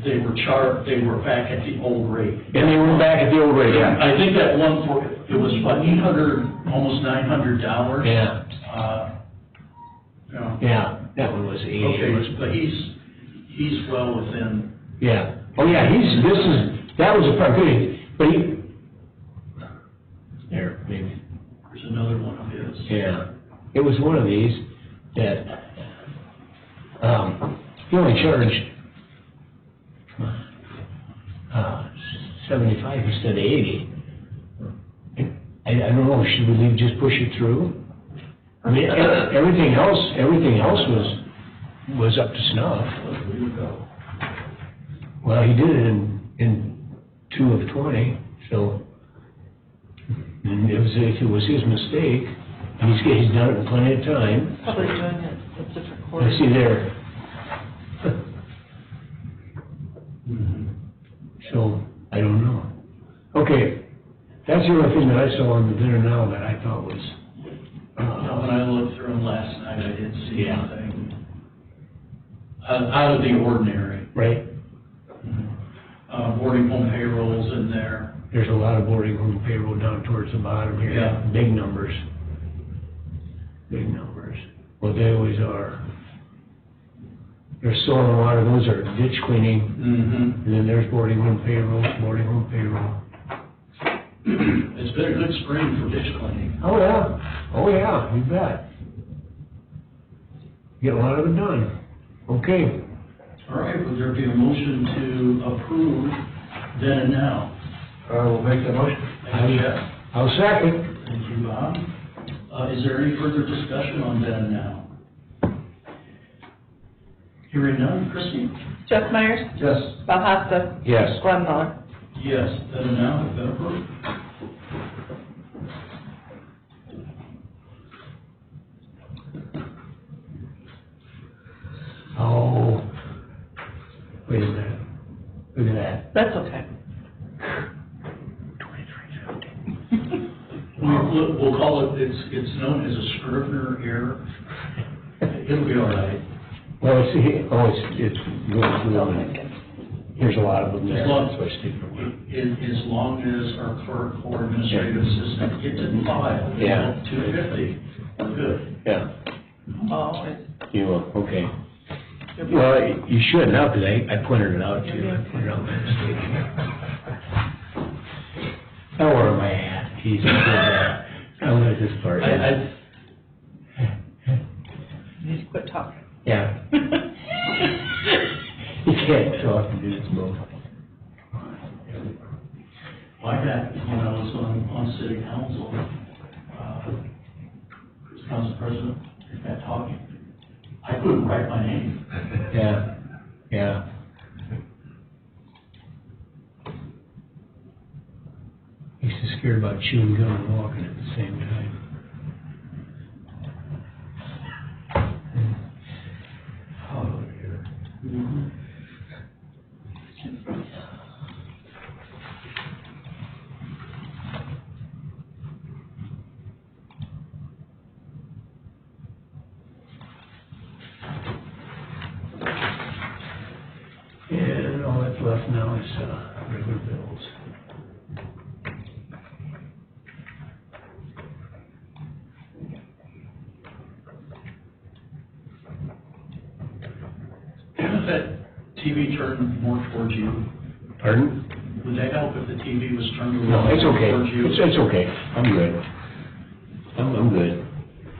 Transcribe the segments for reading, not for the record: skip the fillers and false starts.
they were back at the old rate. And they were back at the old rate, yeah. I think that one it was about $800, almost $900. Yeah. Yeah. Yeah, that one was 80. Okay, but he's well within. Yeah. Oh yeah, that was a part, but there, maybe. There's another one of his. Yeah. It was one of these that, he only charged, 75 instead of 80. I don't know, should we just push it through? I mean, everything else was up to snuff. Well, he did it in 2 of 20, so and if it was his mistake, and he's done it in plenty of time. Probably doing it with different quarters. I see there. So, I don't know. Okay, that's the only thing that I saw on the dinner now that I thought was... When I looked through them last night, I didn't see Yeah. anything out of the ordinary. Right. Boarding home payrolls in there. There's a lot of boarding home payroll down towards the bottom here. Yeah. Big numbers. Big numbers. Well, they always are. There's soil and water, those are ditch cleaning. Mm-hmm. And then there's boarding home payroll. It's been a good spring for ditch cleaning. Oh yeah, you bet. Get a lot of it done. Okay. All right, would there be a motion to approve then and now? I will make that motion. Thank you, Jeff. I'll second. Thank you, Bob. Is there any further discussion on then and now? Hearing none, Christie? Jeff Myers? Yes. Bob Hosta? Yes. Glenn Miller? Yes, then and now has been approved. Oh. Wait a minute. Look at that. That's okay. We'll call it, it's known as a Scrivener error. It'll be all right. Well, it's really, there's a lot of them there. As long- That's why I stick with it. As long as our clerk or administrative assistant gets it in file. Yeah. 250, we're good. Yeah. Oh, You will, okay. Well, you should now, because I pointed it out to you. I pointed out my mistake. I wore my hat. He's so bad. I like this part. you need to quit talking. Yeah. You can't talk and do this move. Like that, when I was on city council, council president, got talking. I couldn't write my name. Yeah, yeah. He's so scared about chewing gum and walking at the same time. Oh, dear. Mm-hmm. And all that's left now is regular bills. If that TV turned more towards you, Pardon? would that help if the TV was turned a little No, more it's okay. towards you? It's okay. I'm good. I'm good.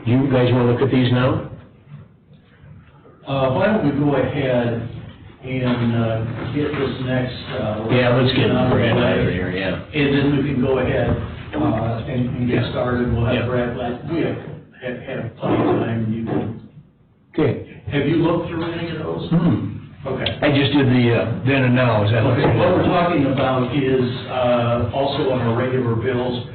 You guys want to look at these now? Why don't we go ahead and get this next... Yeah, let's get Brad Brad out of here, yeah. And then we can go ahead and get started. We'll have Yeah. Brad, we have plenty of time. You can... Okay. Have you looked through any of those? Okay. I just did the then and now. Is that Okay, what we're talking about is also on our regular bills.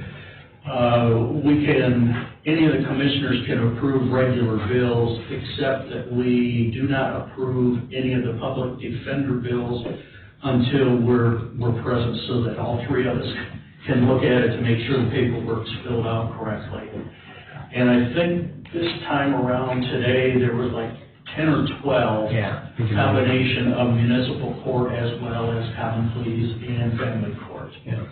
Any of the commissioners can approve regular bills, except that we do not approve any of the public defender bills until we're present, so that all three of us can look at it to make sure the paperwork's filled out correctly. And I think this time around today, there was like 10 or 12. Yeah. Combination of municipal court as well as common pleas and family court. Yeah.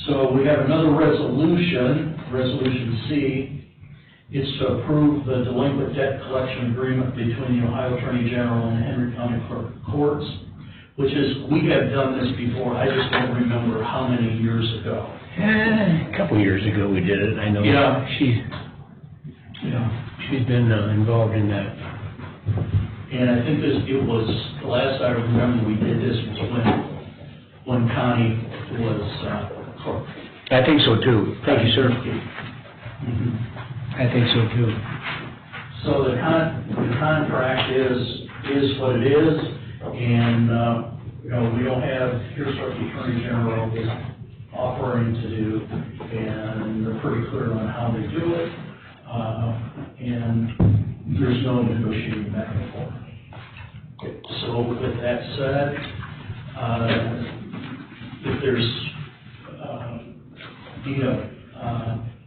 So we have another resolution, Resolution C. It's to approve the delinquent debt collection agreement between the Ohio Attorney General and Henry County Clerk of Courts, which is, we have done this before, I just don't remember how many years ago. A couple years ago we did it, I know. Yeah. She's been involved in that. And I think it was, the last I remember we did this was when Connie was clerk. I think so too. Thank you, sir. Mhm. I think so too. So the contract is what it is, and, we don't have, here's what the Attorney General is offering to do, and they're pretty clear on how they do it, and there's no negotiating back and forth. So with that said, if there's,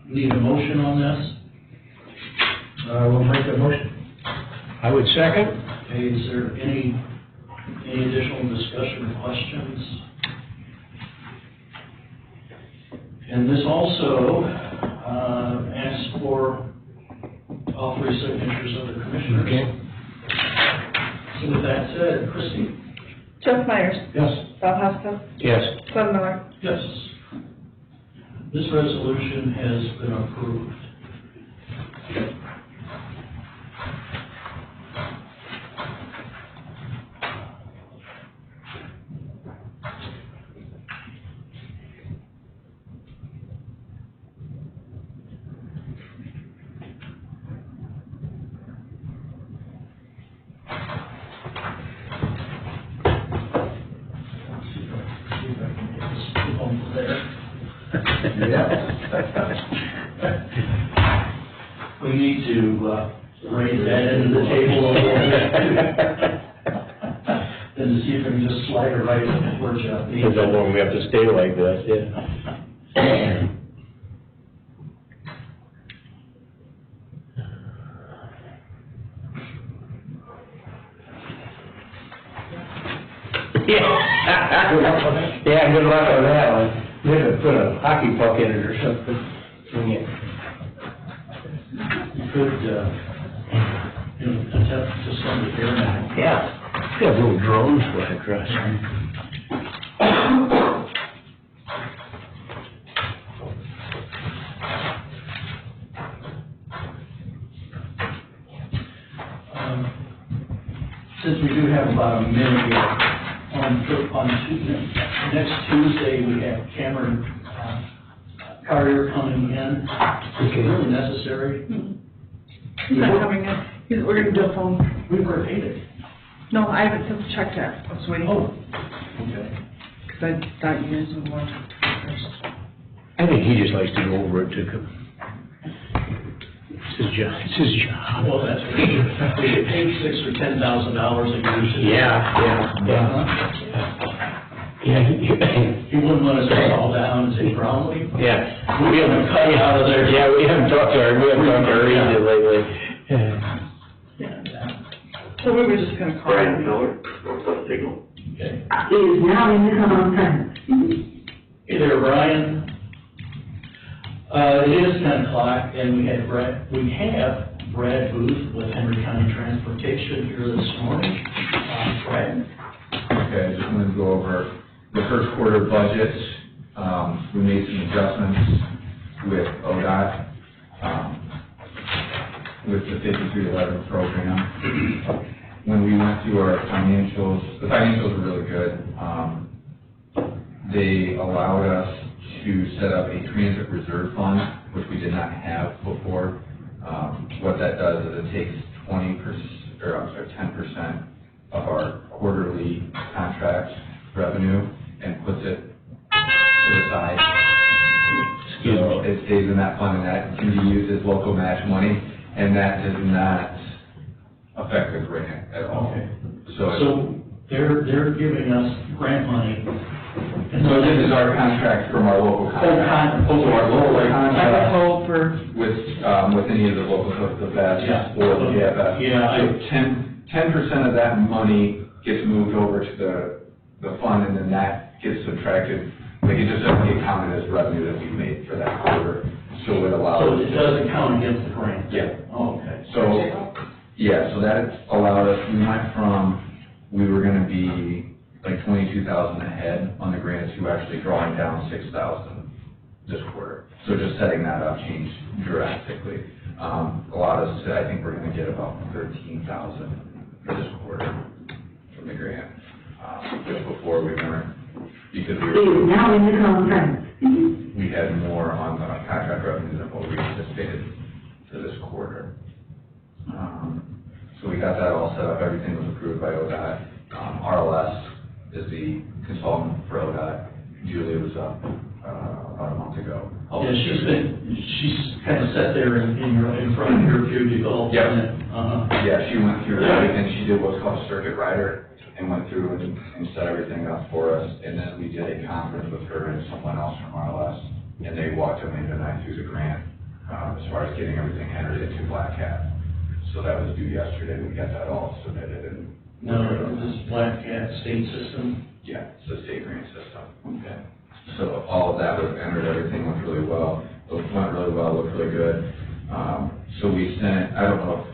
need a motion on this? We'll make that motion. I would second. Okay, is there any additional discussion or questions? And this also asks for all three signatures of the commissioners. Okay. So with that said, Christie? Jeff Myers, Yes. Bob Huska, Yes. Glenn Miller. Yes. This resolution has been approved. We need to raise that into the table a little bit. And to see if we can just slide it right where Jeff needs Depends how it. long we have to stay like this, yeah. Yeah, good luck on that one. You have to put a hockey puck in it or something. Yeah. You could, attempt to send it here now. Yeah. We have little drones flying across. Since we do have about a minute here, next Tuesday, we have Cameron Carrier coming in. Is it really necessary? He's not coming in. We're gonna do a phone. We've already paid it. No, I haven't sent the check yet. I was waiting. Oh, okay. Because I thought you guys would want to first. I think he just likes to go over it to It's his job. It's his job. Well, that's for sure. We get paid $6,000 or $10,000 a year. Yeah. He wouldn't let us all down and say, probably. Yeah. We haven't cut you out of there. Yeah, we haven't talked to our agent lately. Yeah. So we were just gonna call Brian him. Miller, Northwest Signal. Okay. He is now in the conference. Hey there, Brian. It is 10 o'clock, and we have Brad Booth with Henry County Transportation here this morning. Brad? Okay, I just wanted to go over the first quarter budget. We made some adjustments with ODOT, with the 5311 program. When we went through our financials, the financials were really good. They allowed us to set up a transit reserve fund, which we did not have before. What that does is it takes 10% of our quarterly contract revenue and puts it to the side. So it stays in that fund, and that can be used as local match money, and that does not affect the grant at all. Okay. So So they're giving us grant money No, this is our contract from our local contract. So our local Like a contract toll for, with any of the local, the VES Yeah. or the GFS. Yeah, So 10% of that money gets moved over to the fund, and then that gets subtracted, like it just doesn't get counted as revenue that we made for that quarter, so it allows. So it doesn't count against the grant? Yeah. Oh, okay. So, yeah, so that allowed us, we were gonna be like 22,000 ahead on the grants, to actually drawing down 6,000 this quarter. So just setting that up changed drastically. Allowed us to, I think we're gonna get about 13,000 for this quarter from the grant. Just before we weren't, because It is now in the conference. we had more on the contract revenue than what we anticipated for this quarter. So we got that all set up, everything was approved by ODOT. RLS is the consultant for ODOT. Julia was up about a month ago. Yeah, she's kind of sat there in front of your view to go. Yep. Yeah. She went through everything, she did what's called a circuit rider, and went through and set everything up for us. And then we did a conference with her and someone else from RLS, and they walked Amanda and I through the grant, as far as getting everything entered into Black Cat. So that was due yesterday, we got that all submitted and. No, this Black Cat state system? Yeah, it's the state grant system. Okay. So all of that was entered, everything went really well, looked really good. So we sent, I don't know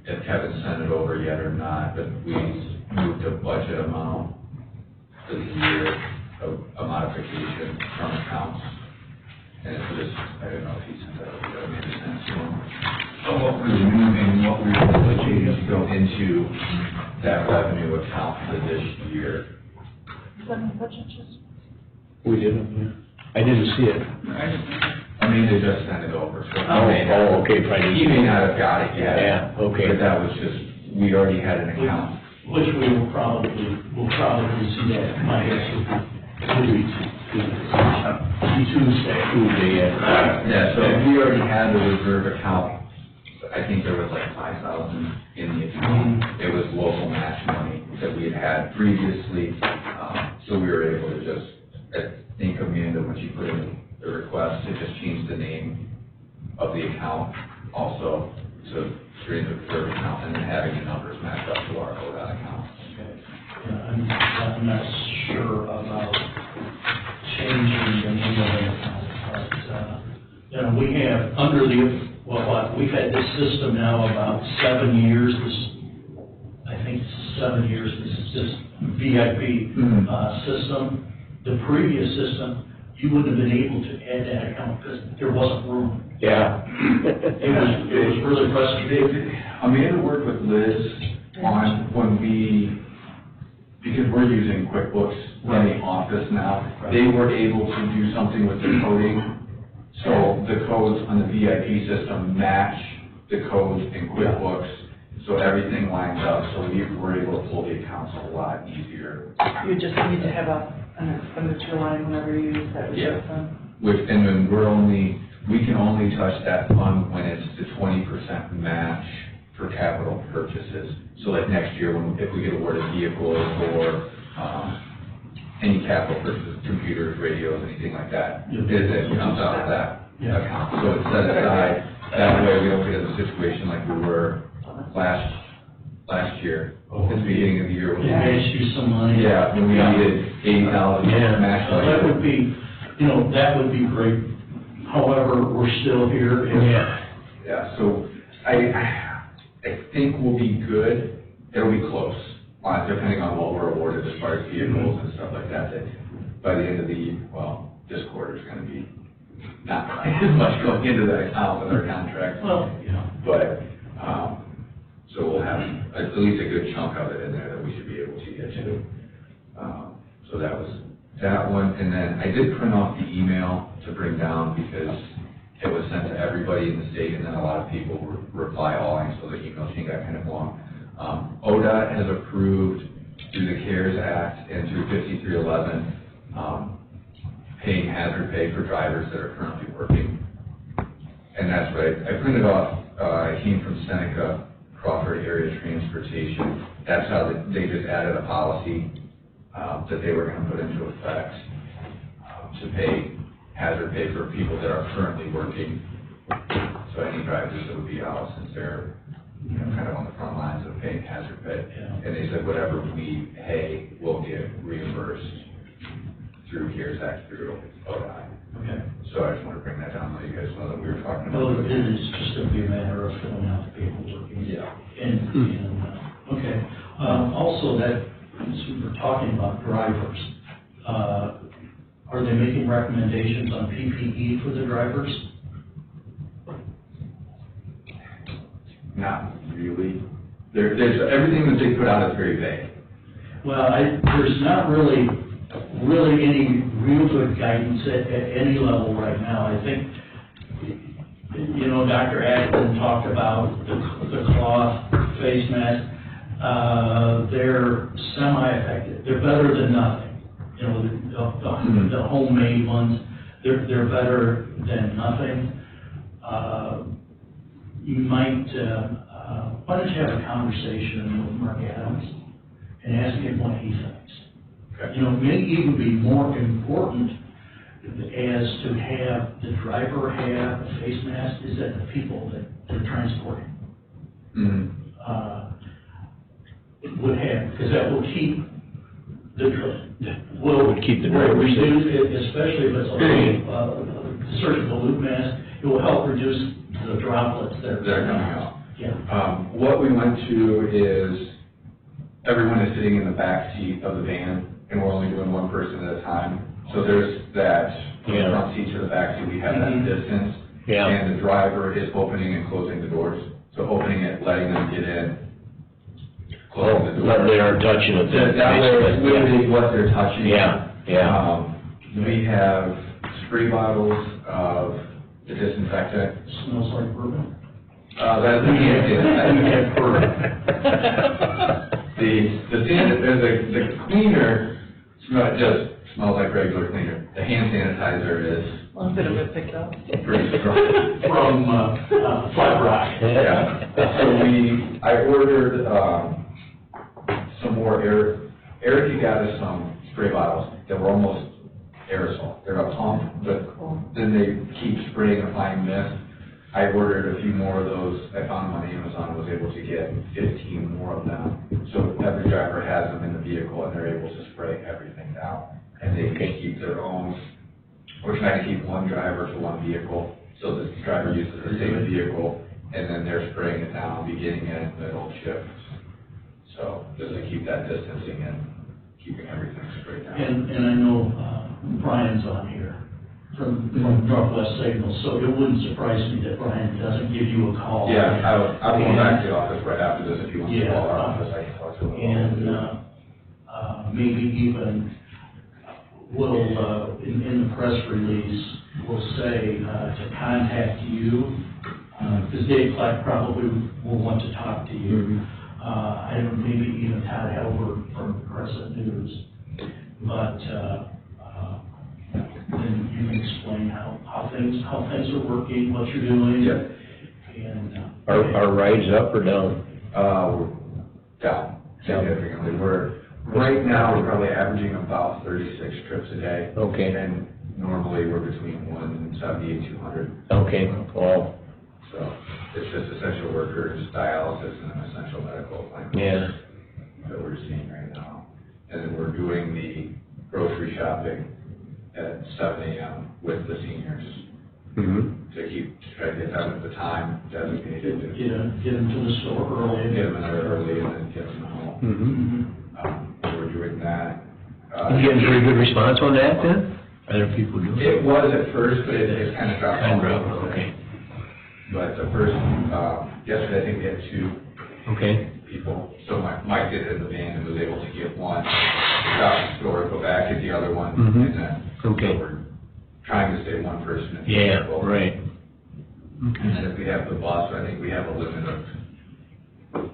if Kevin sent it over yet or not, but we moved a budget amount for the year, a modification from accounts. And it's just, I don't know if he sent that over, but maybe sent it to him. Of what we were moving, what we were budgeting to go into that revenue account for this year. We didn't, I didn't see it. I mean, they just sent it over, so. Okay, probably. You may not have got it yet. Yeah, okay. But that was just, we already had an account. Which we'll probably see that, my guess would be Tuesday. Yeah, so we already had the reserve account. I think there was like 5,000 in the account. It was local match money that we had had previously. So we were able to just, I think Amanda, when she put in the request, to just change the name of the account also to create the reserve account, and then having the numbers match up to our ODOT account. Yeah, I'm not sure about changing the name of the account, but, we have, under the, we've had this system now about 7 years, I think it's 7 years, this VIP system. The previous system, you wouldn't have been able to add that account because there wasn't room. Yeah. It was really frustrating. Amanda worked with Liz on because we're using QuickBooks in the office now, they were able to do something with the coding. So the codes on the VIP system match the codes in QuickBooks, so everything lines up, so we were able to pull the accounts a lot easier. you just need to have an expenditure line whenever you use that reserve fund. And then we can only touch that fund when it's the 20% match for capital purchases. So like next year, if we get awarded vehicles or any capital purchases, computers, radios, anything like that, it comes out of that account. So it's set aside, that way we don't get in a situation like we were last year, at the beginning of the year. It makes you some money. Yeah, when we needed 80,000 match So money. that would be, that would be great. However, we're still here. Yeah, so I think we'll be good. It'll be close, depending on what we're awarded as far as vehicles and stuff like that. That by the end of the year, this quarter is going to be not as much going into that account with our contract. Well, But, so we'll have at least a good chunk of it in there that we should be able to get to. So that was that one. And then I did print off the email to bring down because it was sent to everybody in the state, and then a lot of people reply all, so the email chain got kind of long. ODOT has approved through the CARES Act and through 5311, paying hazard pay for drivers that are currently working. And that's right. I printed off, it came from Seneca Crawford Area Transportation. That's how they just added a policy that they were going to put into effect. to pay hazard pay for people that are currently working. So any drivers that would be out, since they're, you know, kind of on the front lines of paying hazard pay. Yeah. And they said whatever we pay will get reimbursed through CARES Act, through ODI. Okay. So I just want to bring that down, so you guys know that we were talking about. Well, it is just going to be a matter of filling out the paperwork. Yeah. Okay. Also, that, since we were talking about drivers, are they making recommendations on PPE for the drivers? Not really. There's, everything that they put out is very vague. Well, there's not really any real good guidance at any level right now. I think, you know, Dr. Acton talked about the cloth face mask. They're semi-effective. They're better than nothing. You know, the homemade ones, they're better than nothing. You might, why don't you have a conversation with Mark Adams and ask him what he thinks? Okay. You know, it may even be more important as to have the driver have a face mask is that the people that they're transporting would have, because that will keep Would keep the driver safe. reduce it, especially if it's a surgical loop mask. It will help reduce the droplets that They're coming out. Yeah. What we went to is, everyone is sitting in the back seat of the van, and we're only doing one person at a time. So there's that, from the front seat to the back seat, we have that distance. Yeah. And the driver is opening and closing the doors. So opening it, letting them get in, closing the door. They aren't touching it then, That way, it's basically. literally what they're touching. Yeah, yeah. We have spray bottles of the disinfectant. Smells like bourbon. That's the the cleaner just smells like regular cleaner. The hand sanitizer is A little bit of it picked up. pretty strong. From Flat Rock. Yeah. So I ordered some more Eric got us some spray bottles that were almost aerosol. They're a pump, but then they keep spraying and applying mist. I ordered a few more of those. I found them on Amazon, was able to get 15 more of them. So every driver has them in the vehicle and they're able to spray everything down. And they can keep their own. We're trying to keep one driver to one vehicle, so the driver uses the same vehicle, and then they're spraying it down, beginning and middle shift. So just to keep that distancing and keeping everything sprayed down. And I know Brian's on here from Northwest Signal, so it wouldn't surprise me that Brian doesn't give you a call. Yeah, I'll go back to the office right after this if you want to call our office, I can talk to them. And maybe even will, in the press release, will say to contact you, because Dave Clark probably will want to talk to you. I don't know, maybe even Todd Halbert from Crescent News, but then you can explain how things are working, what you're doing. Yep. And Are rides up or down? We're down significantly. Right now, we're probably averaging about 36 trips a day. Okay. And normally, we're between 170 and 200. Okay, well, So it's just essential workers, dialysis, and an essential medical appointment. yeah. That we're seeing right now. And then we're doing the grocery shopping at 7 a.m. with the seniors Mm-hmm. to try to get them at the time designated. to get them to the store early. Get them in there early and then get them home. Mm-hmm. We're doing that. You getting pretty good response on that then? Other people doing it? It was at first, but it kind of dropped off. Okay. But the first, yesterday I think we had 2 Okay. people. So Mike did it in the van and was able to get one, stop at the store, go back, get the other one, Mhm. and then. Okay. So we're trying to stay one person in the Yeah, vehicle. right. And then if we have the bus, I think we have a limit of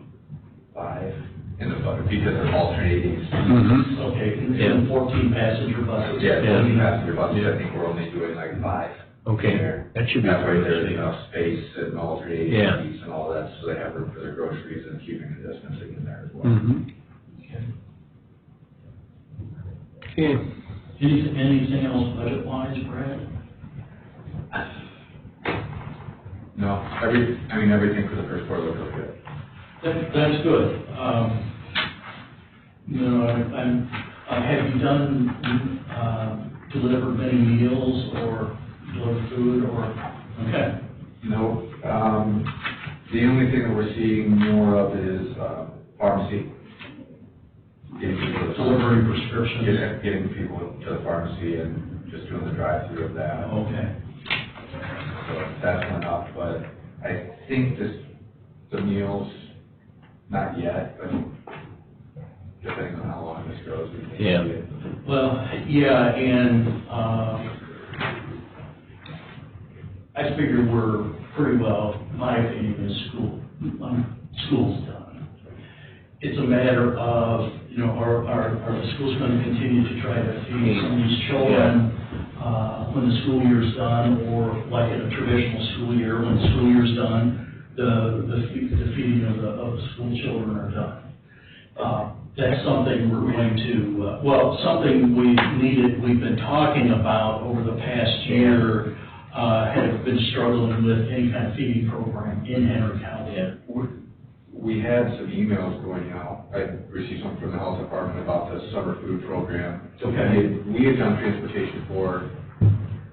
5 in the bus, because they're alternating. Mm-hmm. Okay, Yeah. and 14 passenger buses. Yeah, Yeah. 14 passenger buses, I think we're only doing like 5. Okay, there. that should be That way pretty there's safe. enough space and alternating Yeah. seats and all that, so they have room for their groceries and keeping the distancing in there as well. Mm-hmm. Okay. Anything else budget-wise, Brad? No, everything for the first quarter looks good. That's good. Have you done, delivered many meals or delivered food or, okay. No, the only thing that we're seeing more of is, pharmacy. Getting people to Delivering prescriptions. Getting people to the pharmacy and just doing the drive-through of that. Okay. So that's went up, but I think the meals, not yet, but depending on how long this goes, we can Yeah. see it. Well, yeah, and, I figure we're pretty well, my opinion is school's done. It's a matter of, are the schools going to continue to try to feed some of these children when the school year's done, or like in a traditional school year, when the school year's done, the feeding of the school children are done. That's something we're going to, something we've been talking about over the past year, have been struggling with any kind of feeding program in Henry County. We had some emails going out. I received some from the health department about the summer food program. Okay. We had done transportation for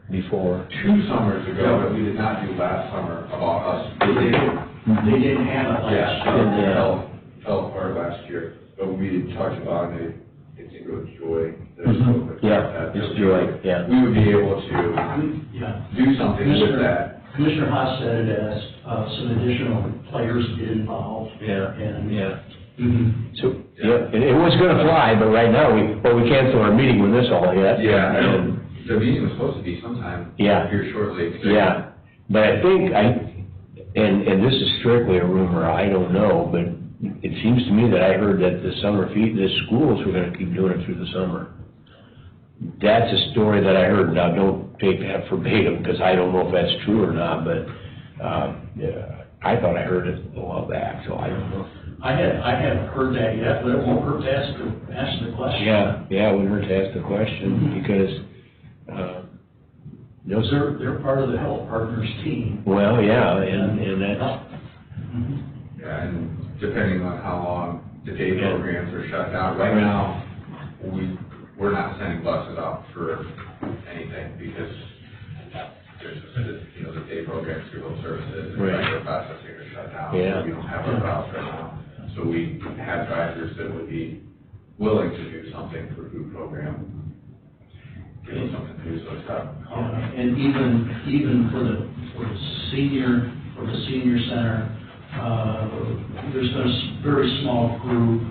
Before. 2 summers ago, but we did not do last summer about us. They didn't have it last year. Yeah, fell apart last year, but we did talk about it. I think it was Joy. Yeah, it's Joy, yeah. We would be able to Yeah. do something with that. Commissioner Haas said it as some additional players get involved. Yeah, And, yeah. Mhm. So, yeah, it was gonna fly, but right now, we canceled our meeting with this all yet. Yeah, And- the meeting was supposed to be sometime Yeah. here shortly. Yeah, but I think and this is strictly a rumor, I don't know, but it seems to me that I heard that the schools were gonna keep doing it through the summer. That's a story that I heard. Now, don't take that verbatim, because I don't know if that's true or not, but, I thought I heard it a while back, so I don't know. I haven't heard that yet, but it won't hurt to ask the question. Yeah, it wouldn't hurt to ask the question, because, They're part of the Health Partners team. well, yeah, and that's, Mhm. Yeah, and depending on how long the day programs are shut down, right now, we're not sending buses out for anything because there's the day programs through health services and Right. regular processing are shut down. Yeah. So we don't have our routes right now. So we have drivers that would be willing to do something for food program. Give them something to do, so it's not. And even for the senior center, there's been a very small group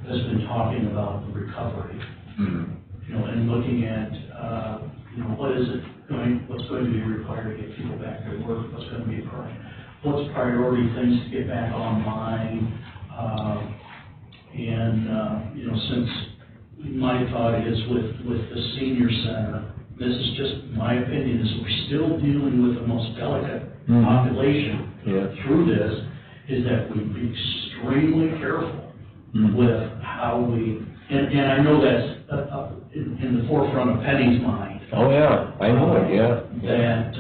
that's been talking about the recovery, Mhm. and looking at, what's going to be required to get people back to work, what's going to be what's priority things to get back online, since my thought is with the senior center, this is just my opinion, is we're still dealing with the most delicate Mhm. population Yeah. through this, is that we be extremely careful Mhm. with how we, and I know that's in the forefront of Penny's mind. oh, yeah, I know it, yeah. That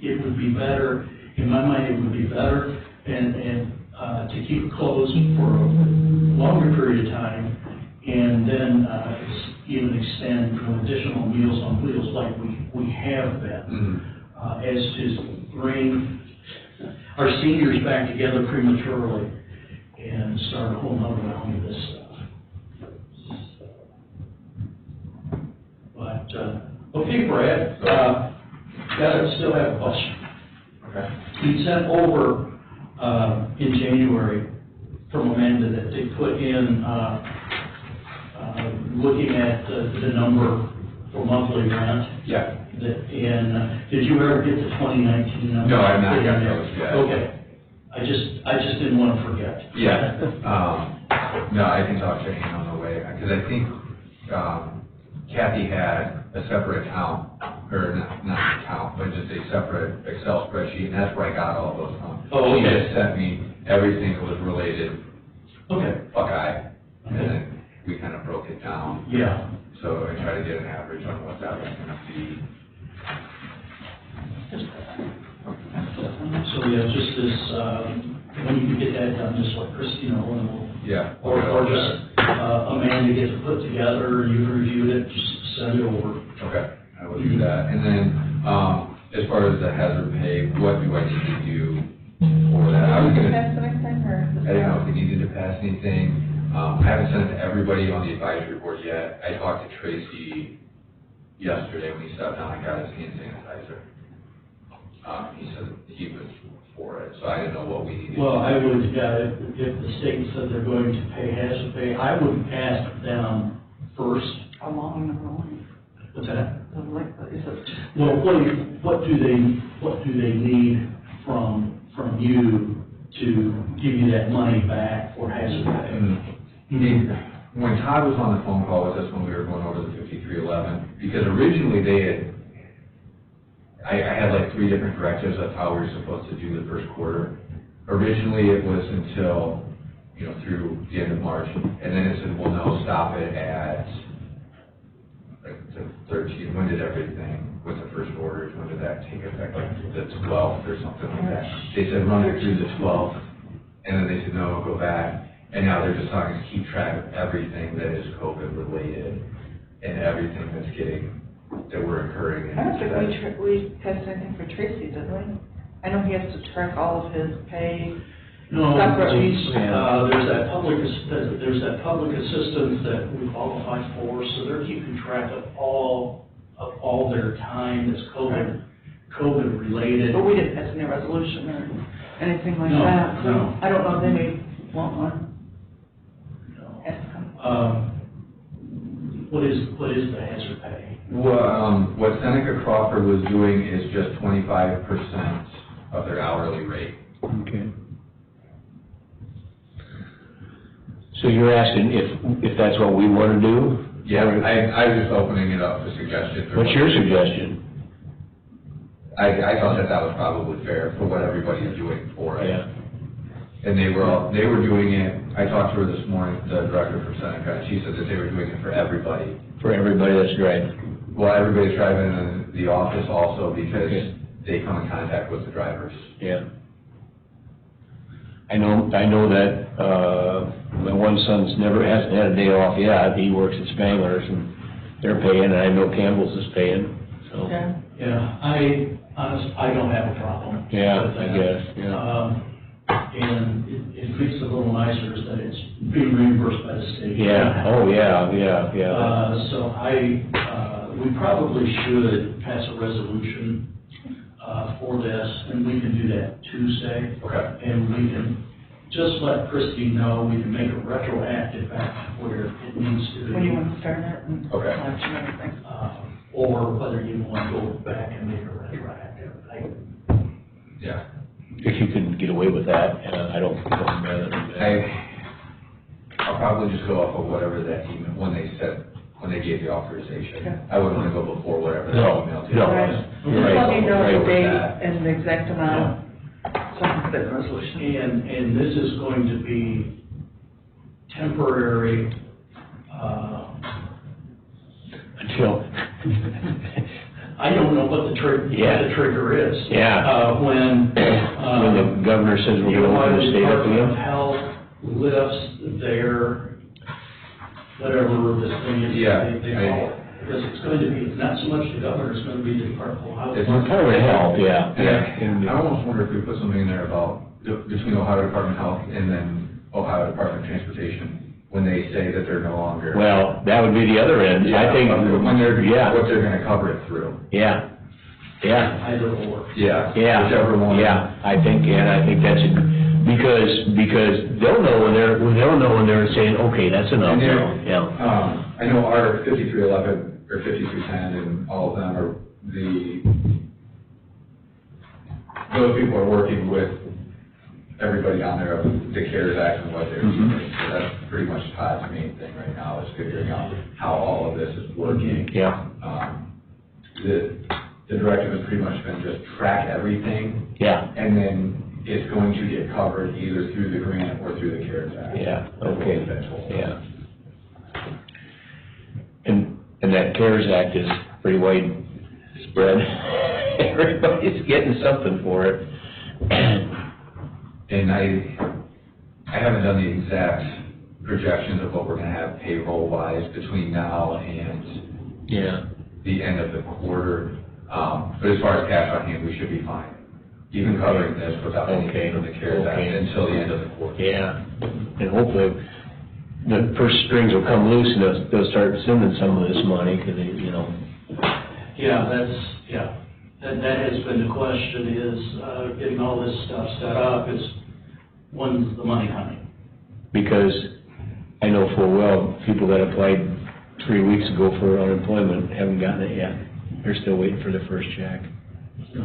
it would be better, in my mind, it would be better and to keep it closed for a longer period of time, and then even extend additional Meals on Wheels like we have been, as to bring our seniors back together prematurely and start a whole nother round of this stuff. But, okay, Brad, still have a question. Okay. You sent over, in January, from Amanda, that they put in, looking at the number for monthly rent. Yeah. Did you ever get the 2019 number? No, I've not got those yet. Okay. I just didn't want to forget. Yeah, no, I can talk to Ann on the way, because I think, Kathy had a separate account, or not account, but just a separate Excel spreadsheet, and that's where I got all those from. Oh, okay. She just sent me everything that was related, Okay. Buckeye, and then we kind of broke it down. Yeah. So I try to get an average on what that was gonna be. So yeah, just this, when you can get that done, just let Christie know, and we'll, Yeah. or just, Amanda gets it put together, you've reviewed it, just send it over. Okay, I will do that. And then, as far as the hazard pay, what do I need to do for that? I was gonna, Pass anything, or? I didn't know if we needed to pass anything. I haven't sent it to everybody on the advisory board yet. I talked to Tracy yesterday when he sat down and got his hand sanitizer. He said he was for it, so I didn't know what we needed. Well, I would, if the state said they're going to pay hazard pay, I would ask them first. How long in the line? What's that? Is it? Well, what do they need from you to give you that money back for hazard pay? When Todd was on the phone call with us when we were going over the 5311, because originally they had, I had like 3 different directives of how we were supposed to do the first quarter. Originally it was until, through the end of March, and then it said, well, no, stop it at like the 13th. When did everything, with the first orders, when did that take effect? Like the 12th or something like that. They said run it through the 12th, and then they said, no, go back. And now they're just talking to keep track of everything that is COVID related and everything that we're incurring. I don't think we passed anything for Tracy, did we? I know he has to track all of his pay. No, Separately. there's that public assistance that we qualify for, so they're keeping track of all their time that's COVID related. But we didn't pass any resolution or anything like No, that, so no. I don't know if they may want one. No. Ask them. What is the hazard pay? Well, what Seneca Crawford was doing is just 25% of their hourly rate. Okay. So you're asking if that's what we want to do? Yeah, I was just opening it up for suggestions. What's your suggestion? I thought that was probably fair for what everybody's doing for it. Yeah. And they were doing it, I talked to her this morning, the director for Seneca, and she said that they were doing it for everybody. For everybody that's driving? Well, everybody's driving in the office also because Okay. they come in contact with the drivers. Yeah. I know that, my one son's hasn't had a day off yet. He works at Spangler's and they're paying, and I know Campbell's is paying, so. Yeah. Yeah, I don't have a problem. Yeah, with I that. guess, yeah. And it makes it a little nicer is that it's being reimbursed by the state. Yeah, oh, yeah. So we probably should pass a resolution, for this, and we can do that Tuesday. Okay. And we can just let Christie know, we can make it retroactive back where it needs to be. When you want to start it and Okay. election and everything. Or whether you want to go back and make it retroactive. Yeah. If you can get away with that, I don't. I'll probably just go off of whatever that email, when they gave the authorization. Okay. I wouldn't want to go before whatever that No, email did. no. Right. Right. Just let me know Right the with date that. and the exact amount, so I can put it in the resolution. And this is going to be temporary, Until, I don't know what the trigger is. Yeah. When the governor says the we're going to open Ohio the state up Department of again. Health lifts their, whatever this thing is, Yeah, they call it. Because it's going to be, not so much the governor, it's going to be the Department of Health. It's Department of Health, yeah. And I almost wonder if we put something in there about, between Ohio Department of Health and then Ohio Department of Transportation, when they say that they're no longer. Well, that would be the other end, I think. When Yeah, what they're gonna cover it through. yeah, yeah. Either or. Yeah. Yeah, Whichever one. yeah, I think that's it, because they'll know when they're saying, okay, that's enough And now, they're, yeah. I know our 5311 or 5310 and all of them are those people are working with everybody on there of the CARES Act and what they're doing. So that's pretty much Todd's main thing right now is figuring out how all of this is working. Yeah, The directive has pretty much been just track everything yeah, and then it's going to get covered either through the grant or through the CARES Act. yeah, That's what okay, we've been told. yeah. and that CARES Act is pretty widespread. Everybody's getting something for it. And I haven't done the exact projections of what we're gonna have payroll-wise between now and Yeah. the end of the quarter. But as far as cash on hand, we should be fine, even covering this without anything from the CARES Act Okay. until the end of the quarter. Yeah, and hopefully the first strings will come loose and they'll start sending some of this money, because they, you know. Yeah, that has been the question is, getting all this stuff set up is, when's the money coming? Because I know full well, people that applied 3 weeks ago for unemployment haven't gotten it yet. They're still waiting for their first check. Yeah.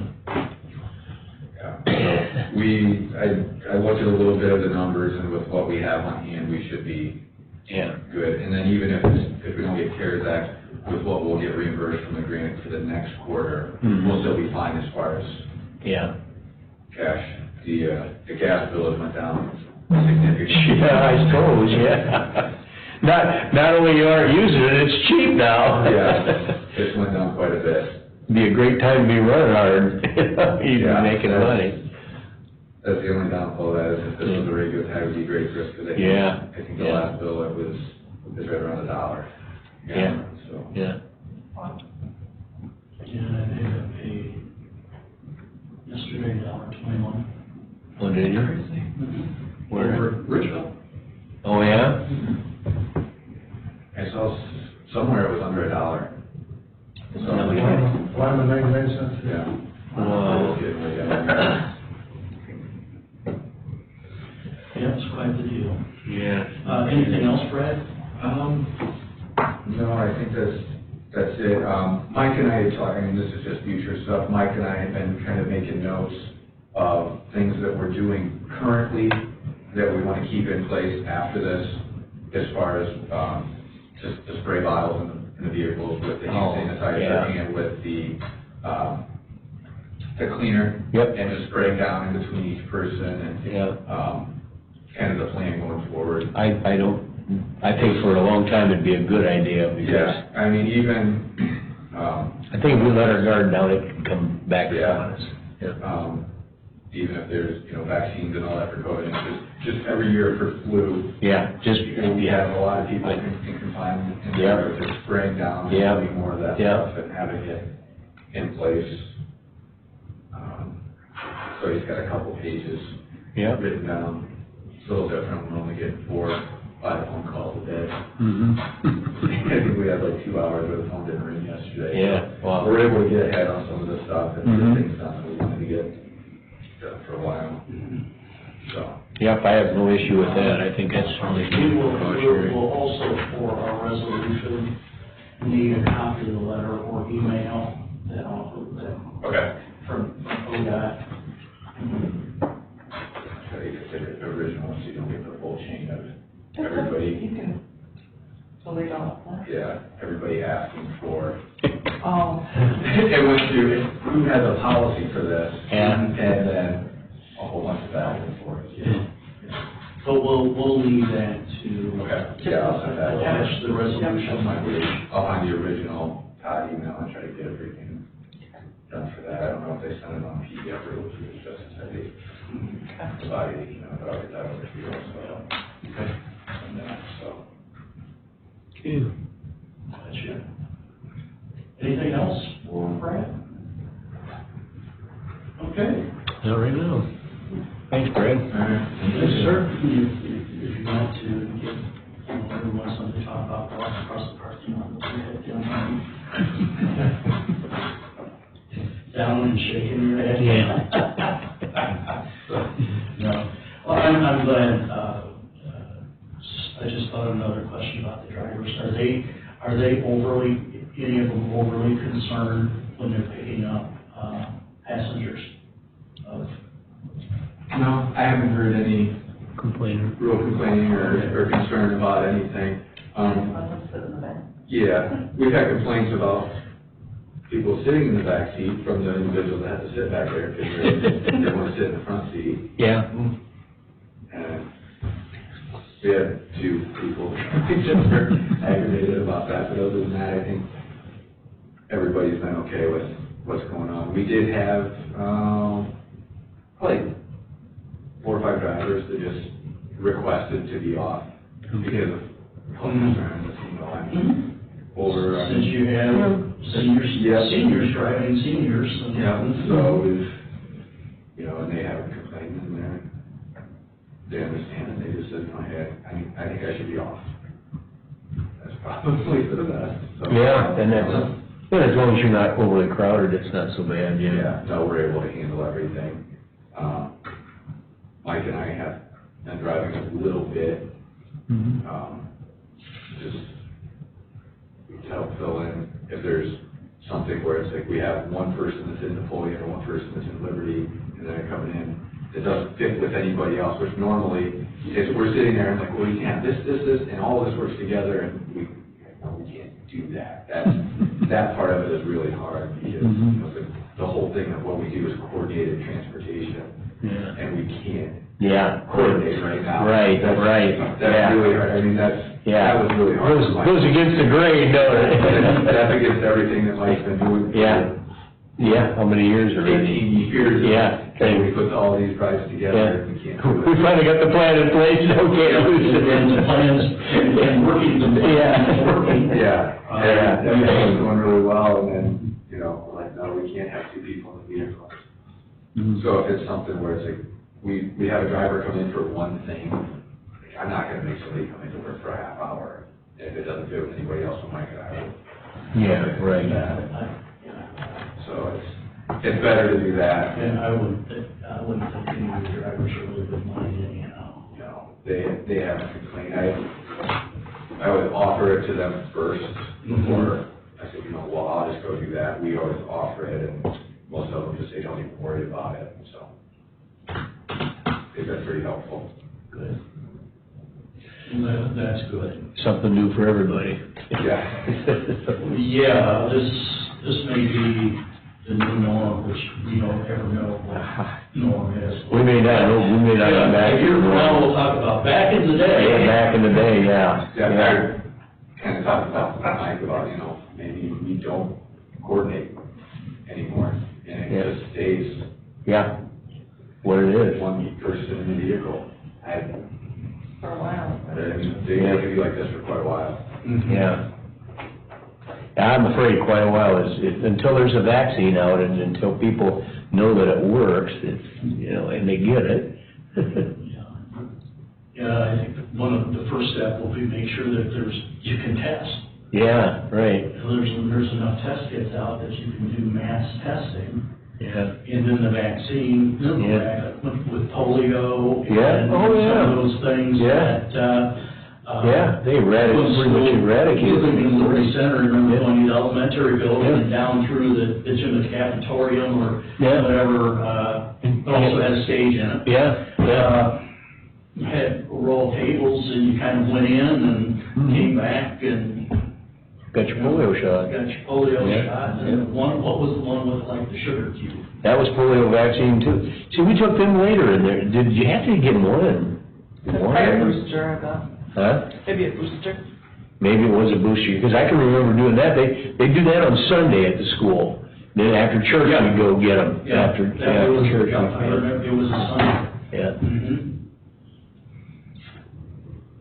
I looked at a little bit of the numbers, and with what we have on hand, we should be Yeah. good. And then even if we don't get CARES Act, with what we'll get reimbursed from the grant for the next quarter, Mhm. we'll still be fine as far as Yeah. cash. The gas bill has went down significantly. Yeah, I suppose, yeah. Not only you aren't using it, it's cheap now. Yeah, it's went down quite a bit. Be a great time to be running hard, even Yeah. making money. That's the only downfall of that, is if this was a regular time, it would be great for us, because Yeah. I think the Yeah. last bill, it was right around $1. Yeah. So. Yeah. Yeah, I paid yesterday, $1.21. Oh, did you? Where? Over at Richville. Oh, yeah? I saw somewhere it was under $1. So, $1.99. yeah. Wow. It's getting way down there. Yeah, it's quite the deal. Yeah. Anything else, Brad? No, I think that's it. Mike and I had talked, I mean, this is just future stuff. Mike and I have been kind of making notes of things that we're doing currently that we want to keep in place after this, as far as, just the spray bottles in the vehicles with the hand sanitizer, yeah. and with the cleaner. Yep. And just spraying down in between each person, and, Yeah. kind of the plan going forward. I think for a long time it'd be a good idea, because Yeah, I mean, even, I think if we let our guard down, it can come back Yeah. on us. Yeah. even if there's, vaccines and all that for COVID, just every year for flu, Yeah, just, we have a lot of people in confinement, and Yeah. they're just spraying down, and Yeah. doing more of that Yeah. stuff, and having it in place. So he's got a couple pages yeah. written down. It's a little different, we're only getting 4 or 5 phone calls a day. Mm-hmm. I think we had like 2 hours where the phone didn't ring yesterday. Yeah, wow. We're able to get ahead on some of the stuff and Mhm. get things done that we wanted to get done for a while. So, Yep, I have no issue with that. I think that's really We will cautionary. we'll also, for our resolution, need a copy of the letter or email that okay. from ODOT. So you can take the original, so you don't get the full chain of everybody, You can delete all of that. yeah, everybody asking for. Oh. It went through, who has a policy for this? Yeah. And then a whole bunch of back and forth. But we'll leave that to Okay, yeah, I'll send that over. attach the I'll resolution. find the original Todd email and try to get everything done for that. I don't know if they sent it on PDF or it was just as they provided, but I'll get that over to you also. Okay. And that, so. Gotcha. Anything else for Brad? Okay. Not right now. Thanks, Brad. Yes, sir. If you want to get, everyone something to talk about, walk across the parking lot, we'll do that down. Down and shaking your head. No. Well, I'm glad, I just thought of another question about the drivers. Are they overly, any of them overly concerned when they're picking up, passengers of? No, I haven't heard any Complaining. real complaining or concern about anything. Let them sit in the back. Yeah, we've had complaints about people sitting in the back seat from the individuals that have to sit back there because they want to sit in the front seat. Yeah. And we had 2 people that were aggravated about that, but other than that, I think everybody's been okay with what's going on. We did have, like 4 or 5 drivers that just requested to be off because of health concerns, you know, I'm over. Since you have seniors driving seniors. Yeah, so we've, you know, and they haven't complained, and they understand, and they just said, no, hey, I think I should be off. That's probably for the best, so. Yeah, and as long as you're not overly crowded, it's not so bad, Yeah, no, we're able to handle everything. Mike and I have been driving a little bit, just to help fill in if there's something where it's like we have one person that's in Napoleon or one person that's in Liberty, and they're coming in, it doesn't fit with anybody else, which normally, if we're sitting there and like, well, we can't, this, and all of this works together, and we can't do that. That part of it is really hard, because, you know, the whole thing of what we do is coordinated transportation, and we can't coordinate right now. Right. That's really hard, I mean, that was really hard. Goes against the grain, don't it? That's against everything that Mike's been doing. Yeah, how many years already? 18 years. Yeah. And we put all these drives together, and we can't do We it. finally got the plan in place, now we can't lose it. And the plans, and working the plans, working. Everything's going really well, and then, you know, we're like, no, we can't have 2 people in the vehicle. So if it's something where it's like, we have a driver come in for one thing, I'm not gonna make somebody come into work for a half hour if it doesn't fit with anybody else, Mike and I will. Yeah, right. So it's better to do that. And I wouldn't think any of the drivers really would mind anyhow. No, they haven't complained. I would offer it to them first before I said, you know, well, I'll just go do that. We always offer it, and most of them just say, don't even worry about it, so. They've been pretty helpful. Good. That's good. Something new for everybody. Yeah. Yeah, this may be the new norm, which we don't ever know what norm is. We may not come back. A year from now, we'll talk about back in the day. Yeah, back in the day, Yeah, I kind of talked about Mike about, you know, maybe we don't coordinate anymore, and it just stays Yeah, what it is. one person in the vehicle. For a while. I mean, they could be like this for quite a while. Yeah. I'm afraid quite a while until there's a vaccine out and until people know that it works, it's, you know, and they get it. Yeah, I think one of the first step will be make sure that you can test. Yeah, right. There's enough test kits out that you can do mass testing. Yeah. And then the vaccine, with polio. Yeah. And Oh, yeah. some of those things that, they pretty much eradicated. Living in Liberty Center, remember Yeah. going to the elementary building and down through the gym cafetorium or whatever, also had a stage in it. Had a row of tables and you kind of went in and came back and Got your polio shot. got your polio shot. And what was the one with like the sugar cube? That was polio vaccine too. See, we took them later in there. Did you have to get one? It's probably a booster, Huh? maybe a booster. Maybe it was a booster, because I can remember doing that. They do that on Sunday at the school. Then after church, we go get them. After church. I remember it was a Sunday. Yeah. Mm-hmm.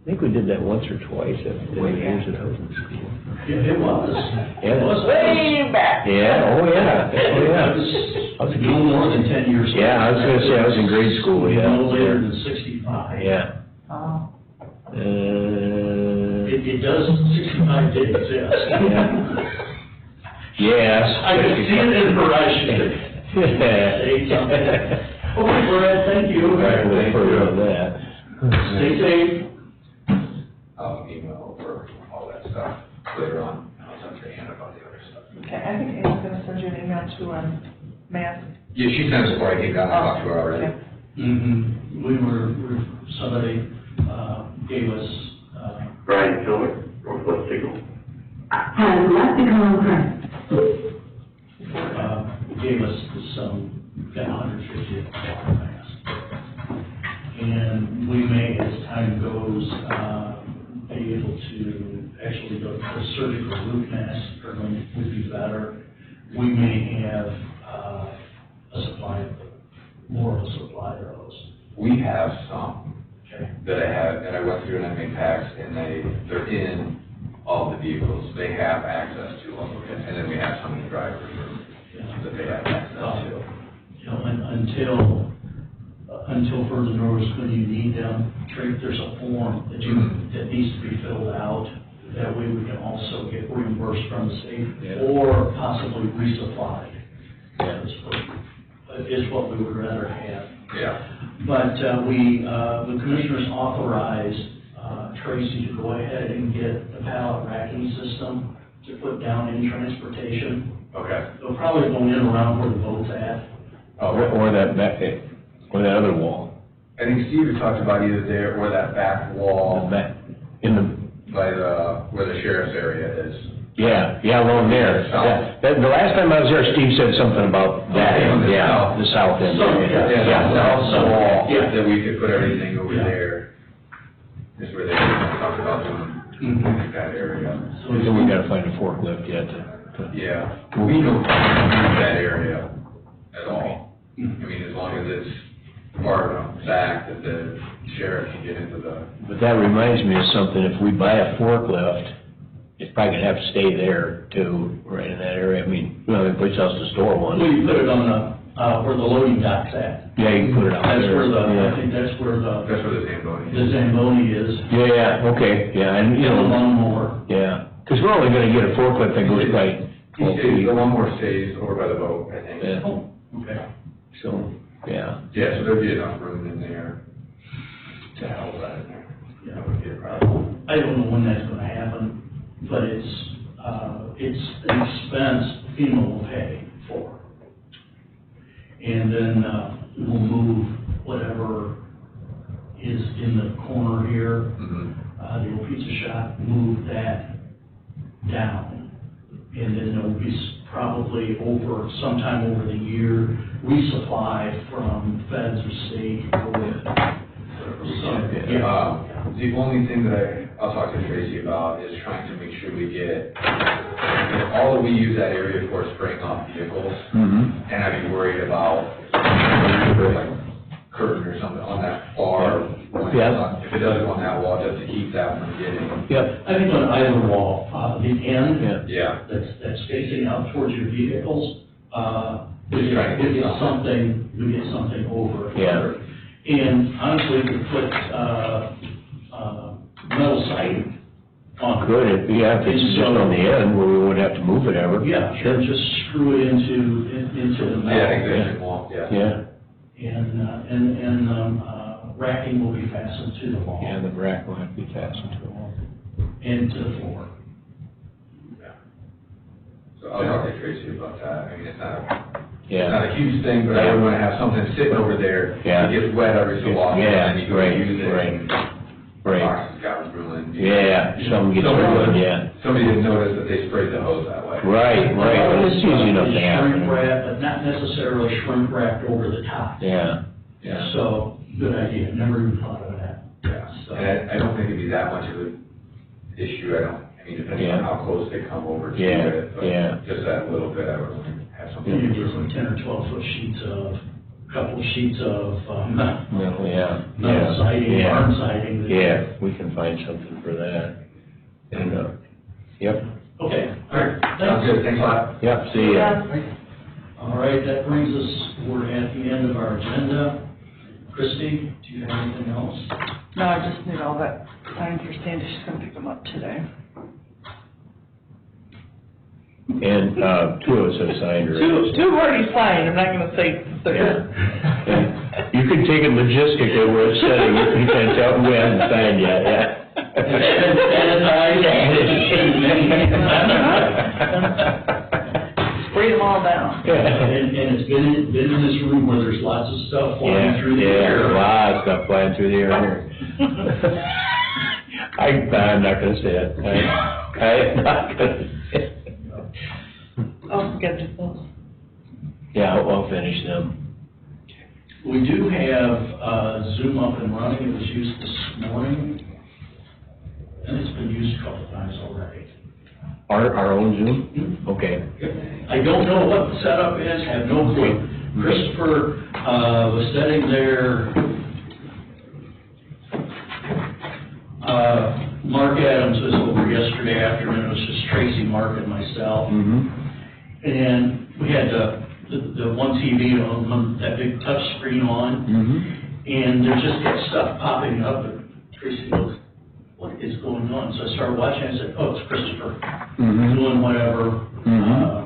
I think we did that once or twice in the years that I was in school. Yeah, it was. Yeah. It was Way back. Yeah, oh yeah, oh yeah. It was no more than 10 years old. Yeah, I was gonna say, I was in grade school, yeah. No later than 65. Yeah. Oh. It does, 65 did exist. Yes. I could see it in her eyes. She said, say something. Okay, Brad, thank you. All right, we'll further on that. Stay safe. I'll email over all that stuff later on. I'll talk to Ann about the other stuff. Okay, I think Anne's gonna send you an email to, Matt. Yeah, she sent us before I came down, I talked to her already. Okay. Somebody gave us, Brian Silver, Northwest Signal. Has left the conference. gave us some, got 150 mask. And we may, as time goes, be able to actually go to surgical root mask, or would be better, we may have, more of a supply of those. We have some Okay. that I have, and I went through and I made packs, and they're in all the vehicles. They have access to them, and then we have some in the driver's room that they have access to. You know, until further notice, when you need them, there's a form that needs to be filled out. That way we can also get reimbursed from the state or possibly resupplied. Is what we would rather have. Yeah. But the commissioners authorized Tracy to go ahead and get the pallet racking system to put down in transportation. Okay. They'll probably go in around where the boat's at. Or that other wall, I think Steve had talked about either there or that back wall by where the sheriff's area is. yeah, along there. Yeah. The last time I was there, Steve said something about that, On the south. the south end. Yeah, the south wall, Yeah. that we could put everything over there. Is where they talked about doing that area. So we gotta find a forklift yet Yeah, we don't use that area at all. I mean, as long as it's far enough back that the sheriff can get into the, But that reminds me of something, if we buy a forklift, it's probably gonna have to stay there too, right in that area. I mean, we don't have any place else to store one. We put it on where the loading dock's at. Yeah, you can put it out there. That's where Yeah. I think that's where that's where the Zamboni the is. Zamboni is. Yeah, okay, yeah, and The lawnmower. yeah, because we're only gonna get a forklift that goes by 12 feet. The lawnmower stays over by the boat, I think. Yeah, Oh, okay. so, yeah. Yeah, so there'd be enough room in there to hold that in there. That would be a problem. I don't know when that's gonna happen, but it's an expense FEMA will pay for. And then, we'll move whatever is in the corner here, the old pizza shop, move that down. And then there'll be probably sometime over the year, resupply from feds or state or, The only thing that I'll talk to Tracy about is trying to make sure we get, all that we use that area for is spraying off vehicles. Mm-hmm. And I'd be worried about, like, curtain or something on that far. Yeah. If it does go on that wall, just to keep that from getting. Yep. I think on either wall, the end, Yeah. Yeah. that's facing out towards your vehicles, Just trying to get we get something over. it. Yeah. And honestly, we put, metal siding on. Good, yeah, if it's just on the end where we wouldn't have to move it ever. Yeah, Sure. and just screw it into the metal. Yeah, existing wall, yeah. Yeah, And racking will be fastened to the wall yeah, the rack will have to be fastened to the wall. and to the floor. So I'll talk to Tracy about that. I mean, it's not Yeah, a huge thing, but I would wanna have something sitting over there. Yeah. It gets wet every so often, Yeah, and you go right, use it. right, and right. Boxes got ruined. Yeah, something gets ruined, yeah. Somebody didn't notice that they sprayed the hose that way. Right, well, it's easy enough to Shrink happen. wrap, but not necessarily shrink wrapped over the top. Yeah, yeah. So, good idea, never even thought of that. Yeah, So- and I don't think it'd be that much of an issue, I mean, depending on Yeah. how close they come over to Yeah, it, yeah. but just that little bit, I would only have something. You do some 10 or 12 foot sheets of, couple sheets of, Well, yeah, metal siding, yeah. barn siding. that- Yeah, we can find something for that. And, yep, Okay, all right, Sounds thanks. good, thanks a lot. yep, see ya. All right, that brings us, we're at the end of our agenda. Christie, do you have anything else? No, I just need all that signed for Sandy, she's gonna pick them up today. And, two of us have signed already. Two have already signed, I'm not gonna say third. And you can take it logistically where it's sitting, you can tell we haven't signed yet, yeah. Spray them all down. And it's been in this room where there's lots of stuff flying through the Yeah, air. a lot of stuff flying through the air here. I'm not gonna say it. I'm not gonna say it. Oh, forget to those. Yeah, I'll finish them. We do have Zoom up and running. It was used this morning, and it's been used a couple times already. Our own Zoom? Okay. I don't know what the setup is, have no clue. Christopher, was sitting there, Mark Adams was over yesterday afternoon, it was just Tracy, Mark, and myself. Mm-hmm. And we had the one TV on, that big touch screen on, Mm-hmm. and there just kept stuff popping up, and Tracy goes, what is going on? So I started watching, I said, oh, it's Christopher, Mm-hmm. doing whatever. Mhm.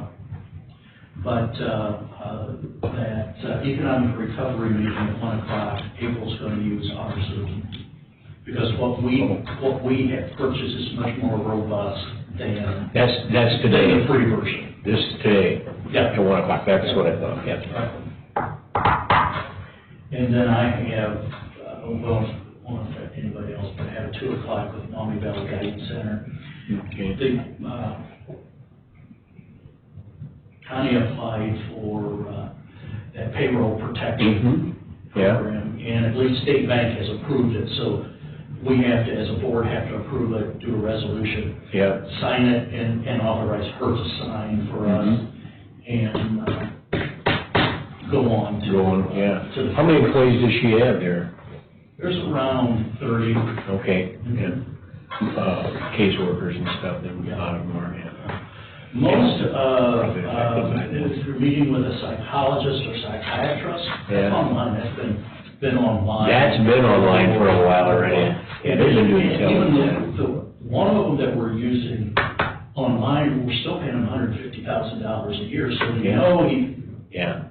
But that economic recovery meeting at 1 o'clock, April's gonna use our Zoom. Because what we have purchased is much more robust than That's the today. free version. This is today. Yeah. At 1 o'clock, that's what I thought, yeah. And then I have, well, I won't affect anybody else, but I have 2 o'clock with Maumee Valley Guidance Center. Okay. Connie applied for that payroll protection Mm-hmm. Yeah. program, and I believe State Bank has approved it, so we have to, as a board, have to approve it, do a resolution, Yeah. sign it, and authorize her to sign for us, and go on to. Go on, yeah. To the. How many employees does she have there? There's around 30. Okay, yeah. Caseworkers and stuff, then a lot of them are, yeah. Most, Probably affected by this. if you're meeting with a psychologist or psychiatrist, Yeah. that's online, that's been online. That's been online for a while already. Yeah, they've been doing Even television. one of them that we're using online, we're still paying him $150,000 a year, so we Yeah. know he, Yeah,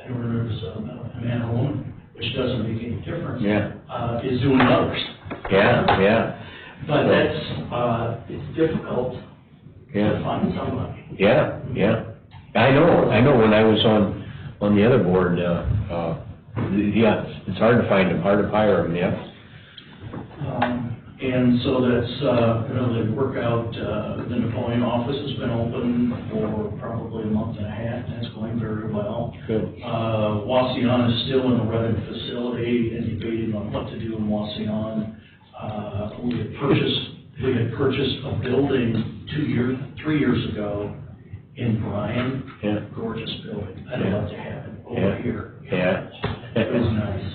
I don't remember if it's a man or woman, which doesn't make any difference. yeah, Is doing others. yeah, yeah, But that's, it's difficult to yeah. find somebody. Yeah, yeah. I know when I was on the other board, yeah, it's hard to find them, hard to hire them, yeah. And so that's, they work out, the Napoleon office has been open for probably a month and a half, and it's going very well. Good. Wasion is still in the Reading facility and debating on what to do in Wasion. We had purchased a building 3 years ago in Bryan. Yeah. Gorgeous building. I'd love to have it over Yeah. here. Yeah. It was nice.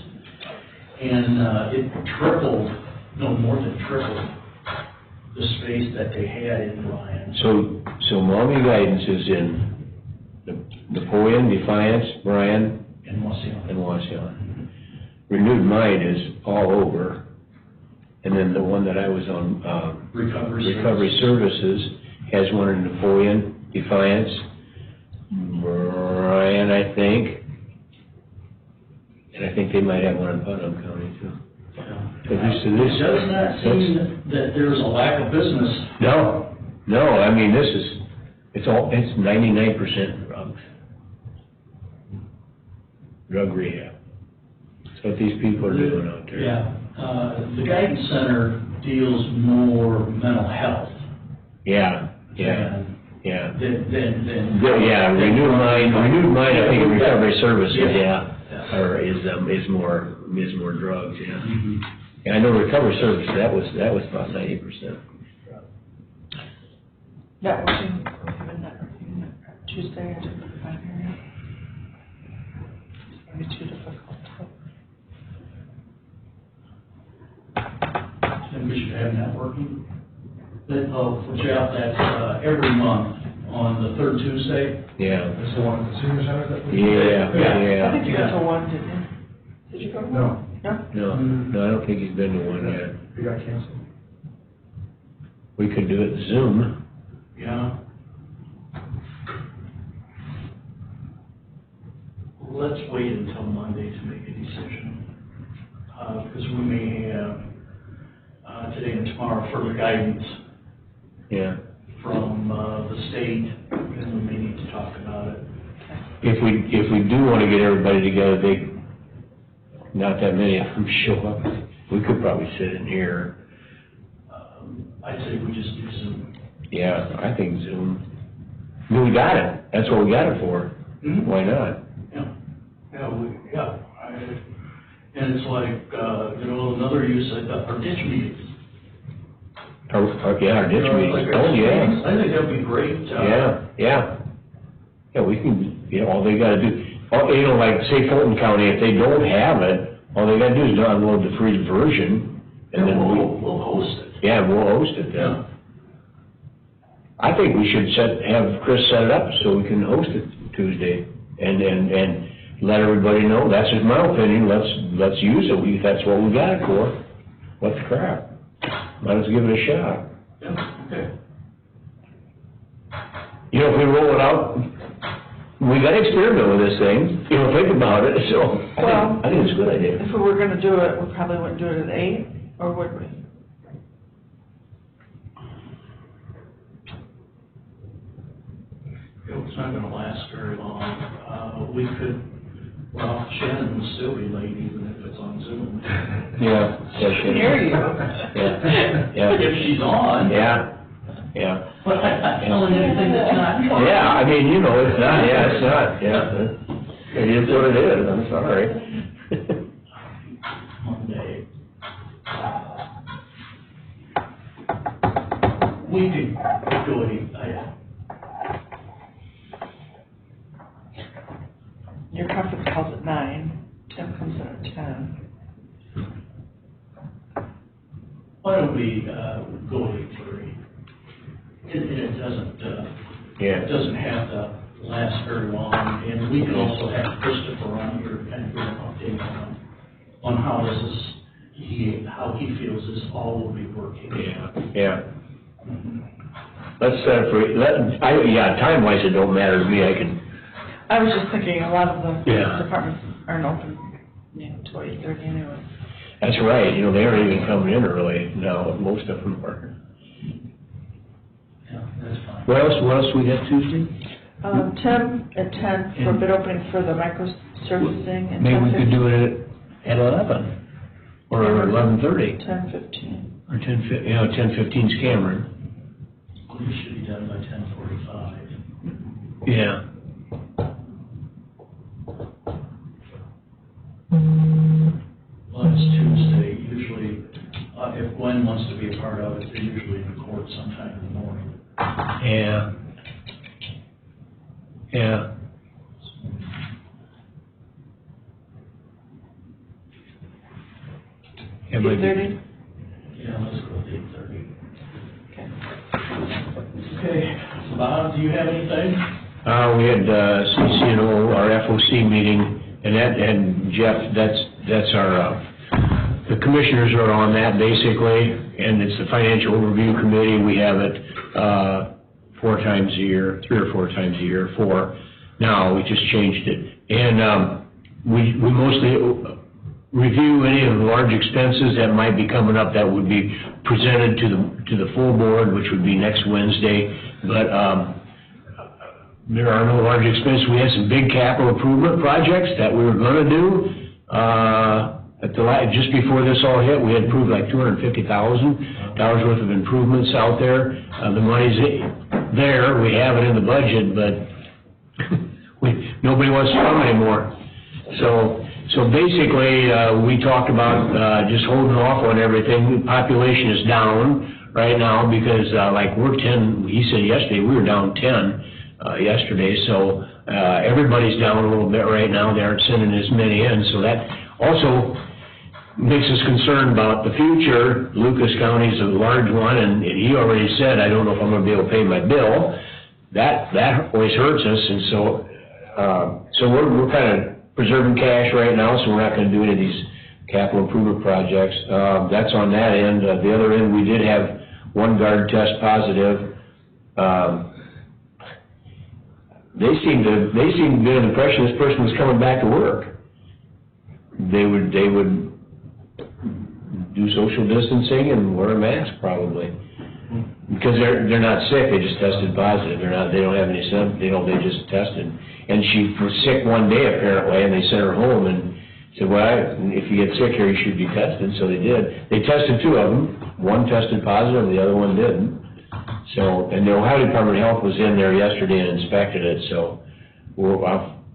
And it tripled, no more than tripled, the space that they had in Bryan. So Maumee Guidance is in Napoleon, Defiance, Bryan, And Wasion. and Wasion. Renewed Mind is all over. And then the one that I was on, Recovery Services has one in Napoleon, Defiance, Bryan, I think. And I think they might have one in Putnam County too. It does not seem that there's a lack of business. No, I mean, it's 99% drugs. Drug rehab. That's what these people are doing out there. Yeah, the Guidance Center deals more mental health. Yeah, than- yeah. Than. Yeah, Renewed Mind, I think, in Recovery Services, Yeah. yeah, or is more drugs, yeah. Mhm. And I know Recovery Services, that was about 90%. Networking, Tuesday or fine area. It's maybe too difficult. I think we should have networking. For Jeff, that's every month on the third Tuesday. Yeah, That's the one at the senior center that we? yeah, I think you yeah. went to one, didn't you? Did you go to one? No, No? No, I don't think he's been to one yet. it got canceled. We could do it Zoom. Yeah. Let's wait until Monday to make a decision, because we may have, today and tomorrow, further guidance Yeah. from, the state, and we may need to talk about it. If we do want to get everybody together, not that many of them show up. We could probably sit in here. I'd say we just do Zoom. Yeah, I think Zoom. I mean, we got it. That's what we got it for. Mhm. Why not? And it's like, another use, our ditch meetings. Our ditch meetings, oh, yeah. I think that'd be great. Yeah. Yeah, we can, all they gotta do, like, say Fulton County, if they don't have it, all they gotta do is download the free version, and then We'll host it. yeah, we'll host it then. I think we should have Chris set it up so we can host it Tuesday, and let everybody know, that's just my opinion, let's use it, that's what we got it for. What the crap? Let us give it a shot. Yeah, okay. If we roll it out, we gotta experiment with this thing, think about it, so Well- I think it's a good idea. If we were gonna do it, we probably wouldn't do it at 8, or would we? It's not gonna last very long. We could, well, Shannon will still be late even if it's on Zoom. Yeah. Hear you. Yeah. If she's on. Yeah. But I'm telling you anything that's not. Yeah, I mean, it's not, it's not, yeah. It is what it is, I'm sorry. Monday. We could do it, Your conference call's at 9, Tim comes in at 10. why don't we, go 8:30? It doesn't, Yeah. it doesn't have to last very long, and we can also have Christopher on here to kind of give an update on how this is, how he feels this all will be working. Yeah. Let's set it for, time-wise, it don't matter to me, I was just thinking, a lot of the Yeah. departments aren't open, till 8:30 anyway. that's right, they aren't even coming in early now, most of them are. Yeah, that's fine. What else we got Tuesday? Tim at 10 for bid opening for the microservicing and Maybe we could 10:15. do it at 11, or 11:30, 10:15. or 10:15's Cameron. We should be done by 10:45. Yeah. Well, it's Tuesday, usually, if Gwen wants to be a part of it, they're usually in court sometime in the morning. Yeah. 8:30? Yeah, let's go with 8:30. Okay. Okay, Bob, do you have anything? We had, CCNO, our FOC meeting, and Jeff, that's our, the commissioners are on that basically, and it's the financial overview committee. We have it, 4 times a year, 3 or 4 times a year, 4. Now, we just changed it. And, we mostly review any of the large expenses that might be coming up that would be presented to the full board, which would be next Wednesday. But, there are no large expenses. We had some big capital improvement projects that we were gonna do. Just before this all hit, we had approved like $250,000 worth of improvements out there. The money's there, we have it in the budget, but nobody wants to come anymore. So basically, we talked about, just holding off on everything. The population is down right now because, we're 10, he said yesterday, we were down 10. Yesterday, so everybody's down a little bit right now. They aren't sending as many in, so that also makes us concerned about the future. Lucas County's a large one, and he already said, I don't know if I'm going to be able to pay my bill. That always hurts us, and so we're kind of preserving cash right now, so we're not going to do any of these capital improvement projects. That's on that end. The other end, we did have one guard test positive. They seemed to get an impression this person was coming back to work. They would do social distancing and wear a mask probably. Because they're not sick, they just tested positive. They don't have any symptoms, they just tested. And she was sick one day apparently, and they sent her home and said, well, if you get sick here, you should be tested. So they did. They tested 2 of them. One tested positive, and the other one didn't. So, and the Ohio Department of Health was in there yesterday and inspected it, so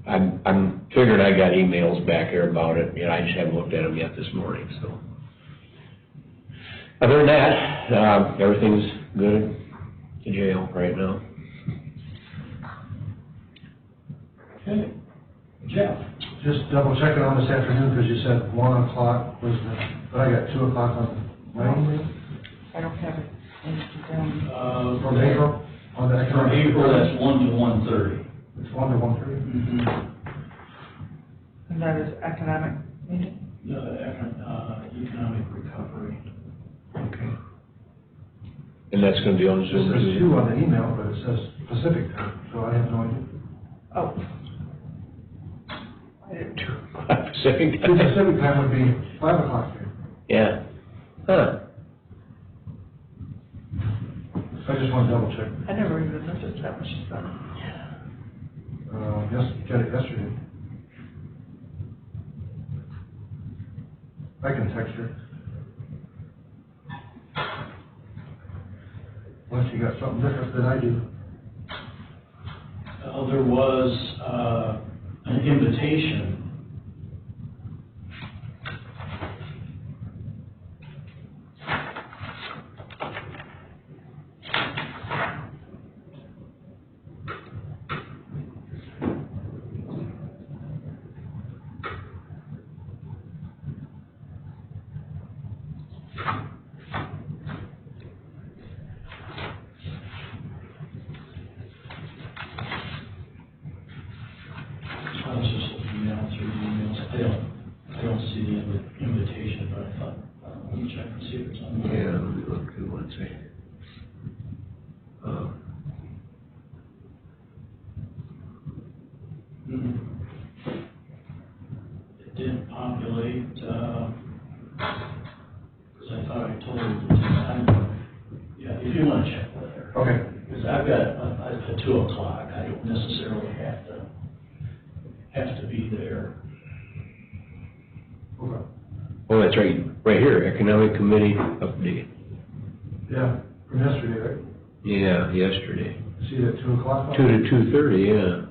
I'm figured I got emails back here about it. I just haven't looked at them yet this morning, so. Other than that, everything's good at the jail right now. Okay. Jeff? Just double checking on this afternoon, because you said 1 o'clock was the, but I got 2 o'clock on Wednesday. I don't have it down. From April, on the For economic. April, that's 1 to 1:30. It's 1 to 1:30. And that is economic meeting? Economic recovery. Okay. And that's gonna be on It Zoom says too? 2 on the email, but it says Pacific time, so I have no idea. Oh. I didn't. Pacific 2 time? Pacific time would be 5 o'clock here. Yeah. Huh. I just want to double check. I never even noticed that much stuff. Yes, got it yesterday. I can text her. Unless you got something different than I do. There was an invitation. I was just looking down through the emails. I don't see the invitation, but I thought, let me check and see if it's on. Yeah, let me look through one second. It didn't populate, because I thought I told you the time. Yeah, if you want to check with her. Okay. Because I've got a 2 o'clock, I don't necessarily have to be there. Okay. Oh, that's right here, Economic Committee update. Yeah, from yesterday, right? Yeah, yesterday. See that 2 o'clock? 2 to 2:30, yeah.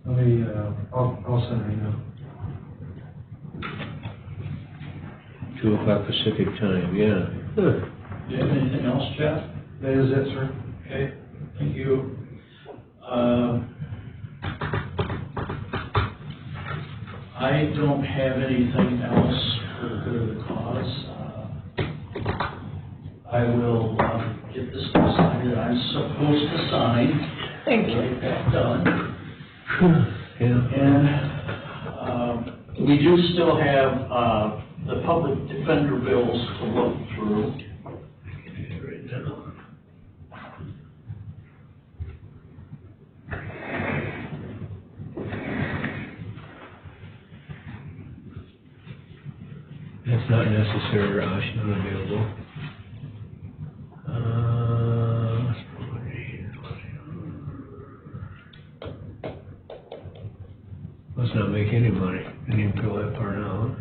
Let me, I'll send her an email. 2 o'clock Pacific time, yeah. Huh. Do you have anything else, Jeff? That is it, sir. Okay, thank you. I don't have anything else for the good of the cause. I will get this signed that I'm supposed to sign. Thank you. Get that done. Yeah. And we do still have the public defender bills to look through. That's not necessary, Rosh, not available. Must not make any money. Didn't even fill that part out.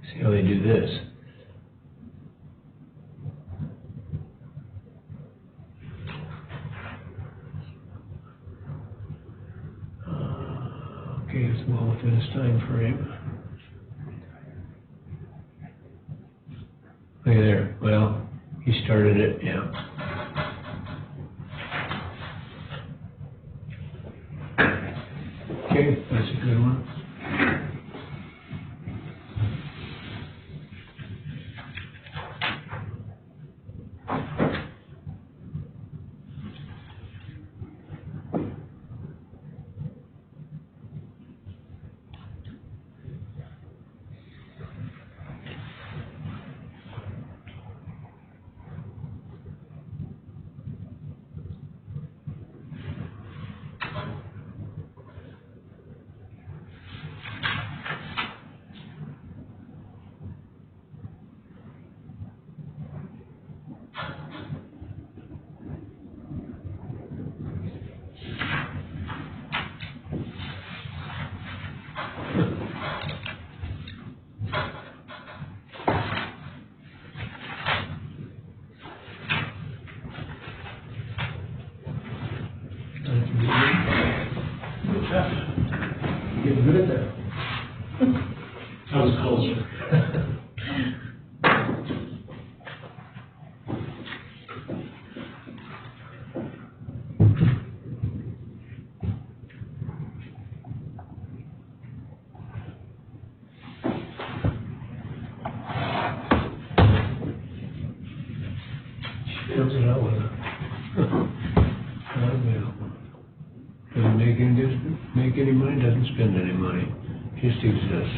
See how they do this. Okay, it's well within his time frame. Look at there. Well, he started it, yeah. Okay, that's a good one. close it out with it. Doesn't make any money, doesn't spend any money, just exists.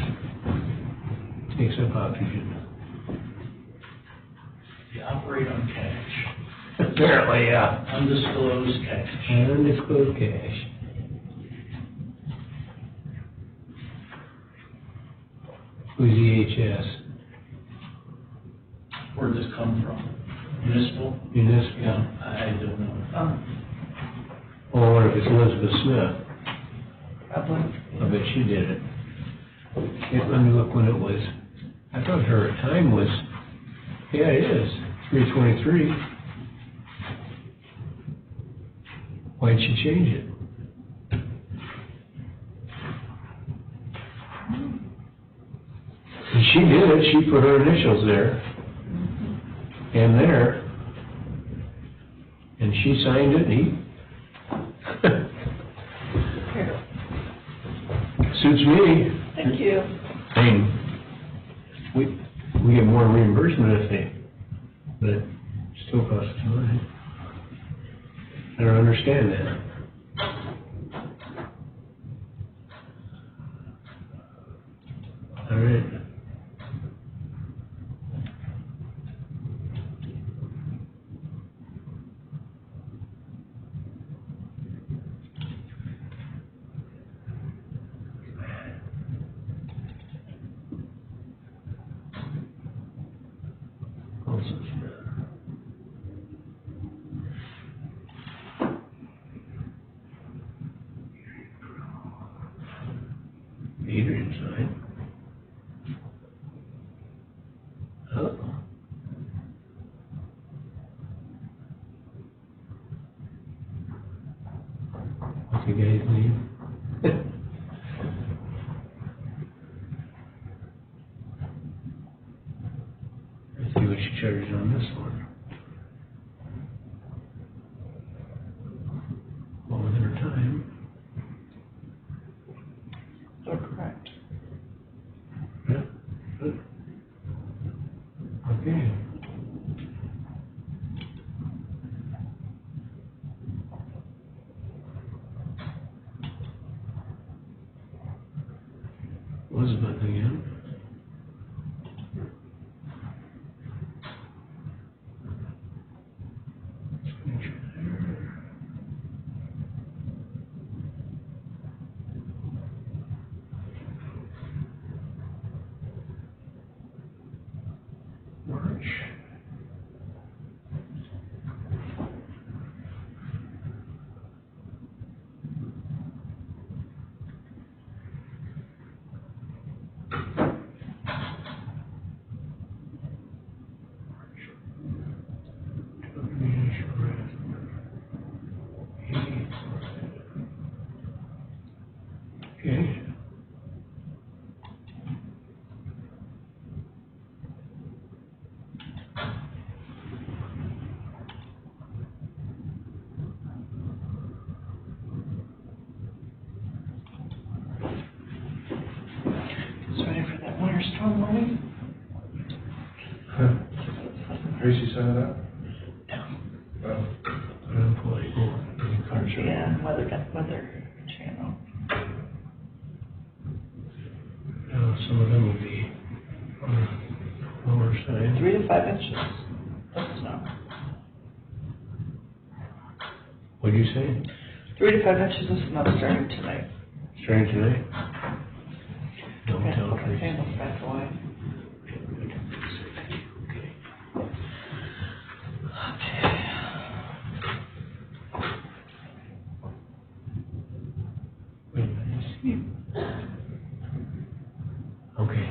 Takes up oxygen. You operate on cash, Apparently, yeah. undisclosed cash. Undisclosed cash. Who's EHS? Where'd this come from? Municipal? Municipal? Yeah, I don't know. Or what if it's Elizabeth Smith? Probably. I bet she did it. Let me look when it was. I thought her time was, yeah, it is, 3:23. Why'd she change it? And she did it, she put her initials there, and there, and she signed it, and he, suits me. Thank you. I mean, we get more reimbursement if they, but it still costs us money. I don't understand that. All right. Adrian signed. Oh. What's the guy's name? Let's see what she charges on this one. Well, within her time. So correct. Yeah. Good. Okay. Elizabeth again. March. Okay. Just ready for that winter storm warning? Tracy sent it out? Yeah. Unemployed. Yeah, weather channel. Some of them will be on the lower side. 3 to 5 inches of snow. What'd you say? 3 to 5 inches of snow starting tonight. Starting tonight? Don't Okay, tell okay, Tracy. handles back away. Wait a minute. Okay.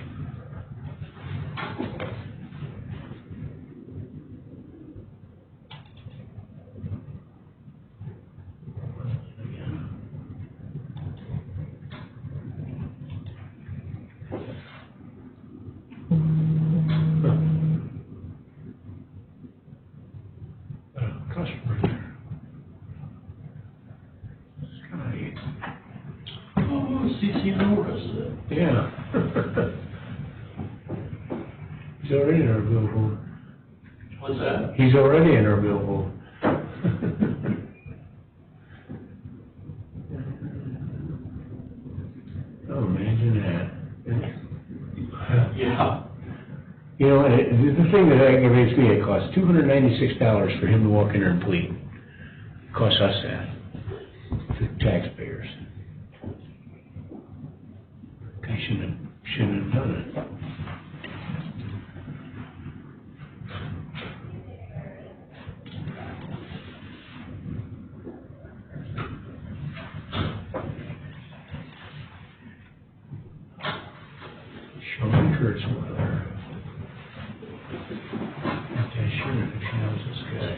Customer there. Scotty. Oh, CCNO resident. Yeah. He's already in our billboard. Well, What's that? He's already in our billboard. Oh, imagine that. Yeah. You know, and the thing that aggravates me, it costs $296 for him to walk in there and plead. It costs us that, the taxpayers. I shouldn't have done it. Sean Kurtz over there. Okay, sure, if she knows this guy.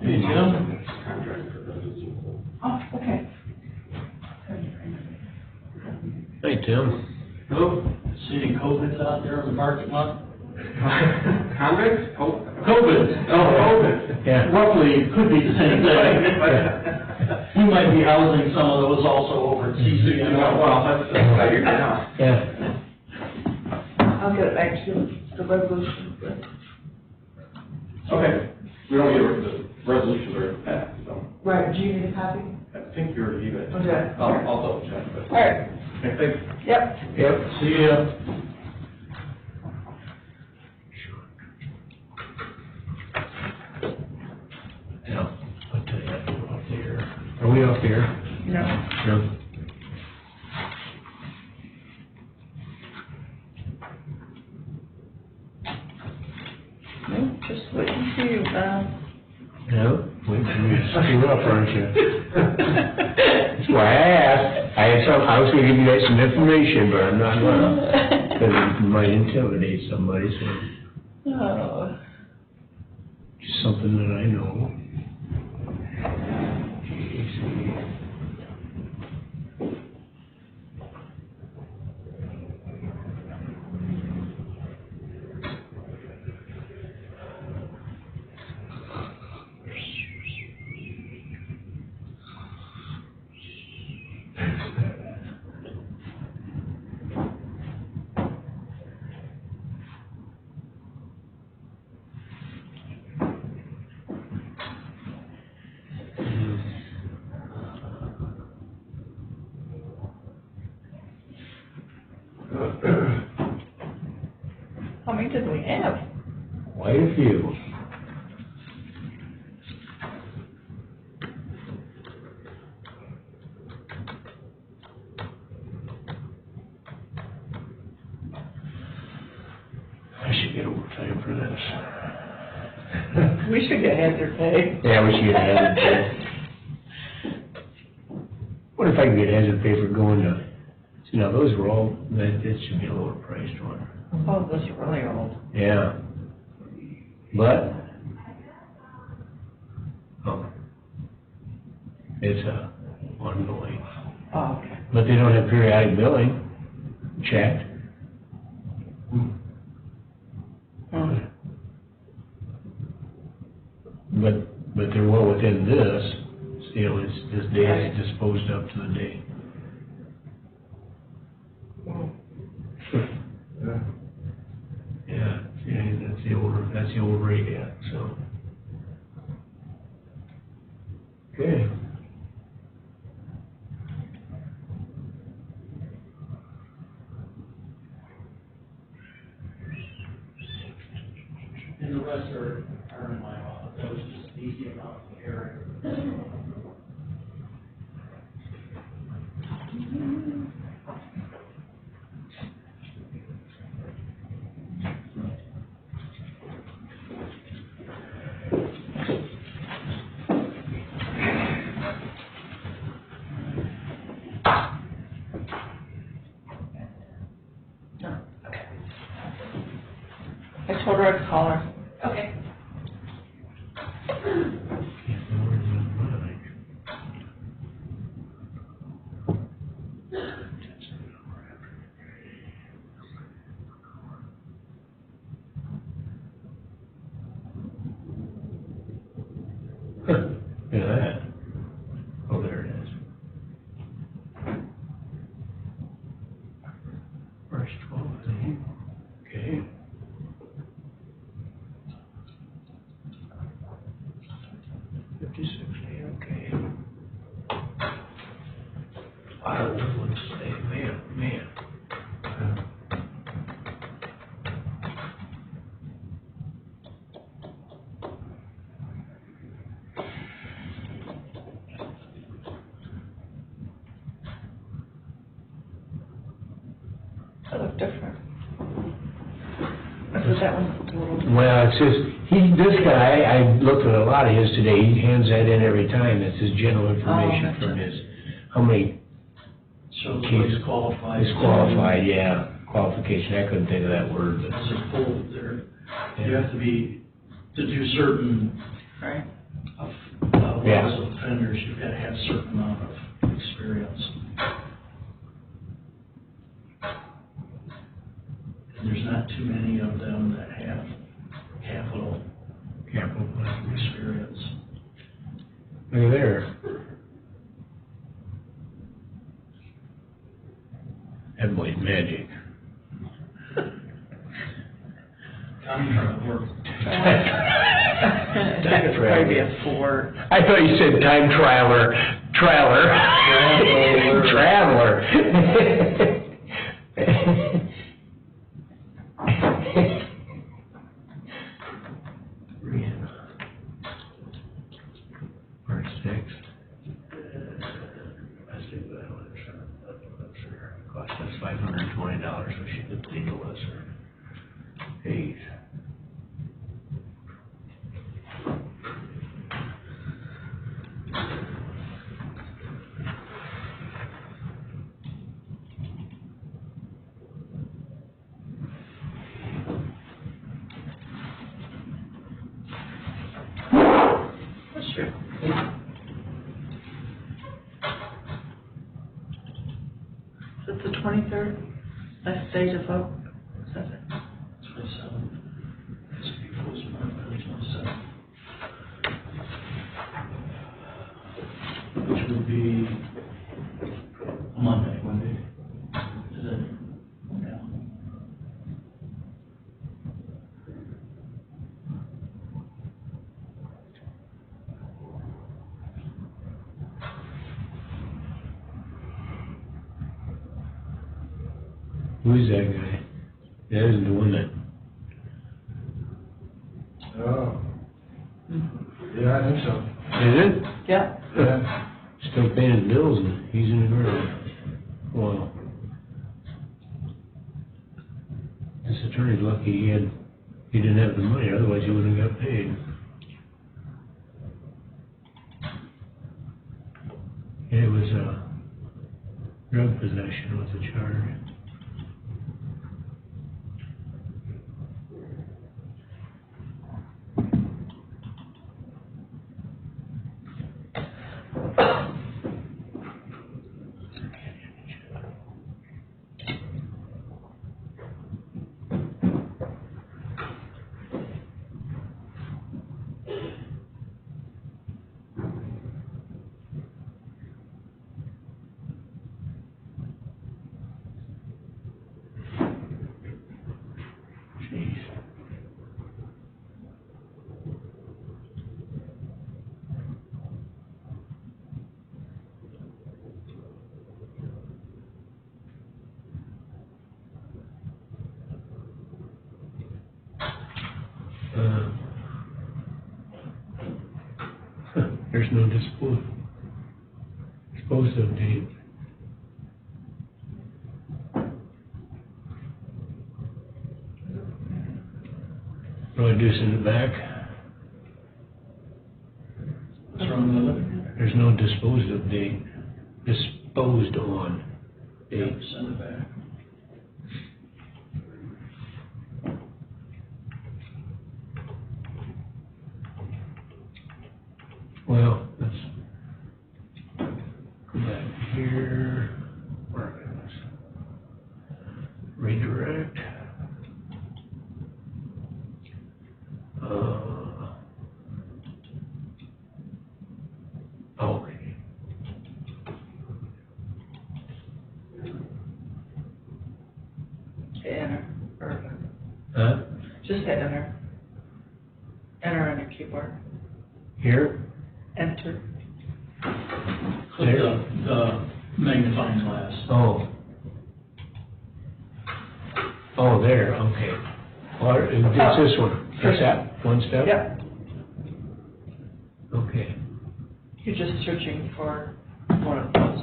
Hey, Jim? Oh, okay. Hey, Tim. Nope. See any COVIDs out there in the parking lot? Convicts? COVID. Oh, COVID. Yeah. Roughly, could be the same thing. We might be housing some of those also over at CCM. That's how you're now. Yeah. I'll get it back to you, the resolution. Okay, we don't need the resolutions are passed, so Right, do you need a copy? I think you already gave it. Okay. I'll double check, but. All right, Okay, thanks. yep. Yep. See ya. Yeah. I'll tell you that, we're off the air. Are we off the air? No. No. No, just waiting for you, No? Wait for me to screw up, aren't you? That's why I asked. I was gonna give you guys some information, but I'm not gonna, because it might intimidate somebody, so Oh. just something that I know. Jeez. How many did we have? Quite a few. I should get overtime for this. We should get hazard pay. Yeah, we should get hazard pay. What if I can get hazard pay for going to, see, now those were all, that should be a lower priced one. Oh, this is really old. Yeah. But, it's ongoing. Oh, okay. But they don't have periodic billing checked. Hmm. But they're well within this, you know, it's, this day is disposed up to the day. Yeah, that's the old rate, yeah, so. Okay. And the rest are in my office. That was just an easy amount of error. I told her I'd call her. Okay. Look at that. Oh, there it is. First 12, okay. I would say, man. That looked different. Or did that one look a little? Well, it's just, this guy, I looked at a lot of his today, he hands that in every time, that's his general information gotcha. from his, how many So he's qualified. is qualified, yeah, qualification, I couldn't think of that word, but. As a full, there, you have to be, to do certain, Right. Yeah. levels of offenders, you've got to have a certain amount of experience. And there's not too many of them that have capital experience. Look at there. That boy's magic. Contract work. That could probably be a 4. I thought you said time trialer. Traveler. March 6th. Cost us $520, so she could take a lesser. Hey. Is it the 23rd? Last day to vote? Says it. 27. It's before it's March 27. Which would be Monday. Is it? Yeah. Who's that guy? That isn't the one that, Oh. Yeah, I think so. is it? Yeah. Yeah. Still paying his bills and he's in the ground. Wow. This attorney's lucky he didn't have the money, otherwise he wouldn't have got paid. It was, drug possession was the charge. Jeez. There's no disposed of date. What do I do, send it back? What's wrong with it? There's no disposed of date. Disposed on Yeah, date. send it back. Well, let's go back here. Where are this? Redirect. Okay. Enter. Or Huh? just hit enter. Enter on your keyboard. Here? Enter. Click the magnifying class. Oh. Oh, there, okay. Or, it's this one, first step, one step? Yep, Okay. you're just searching for one of those.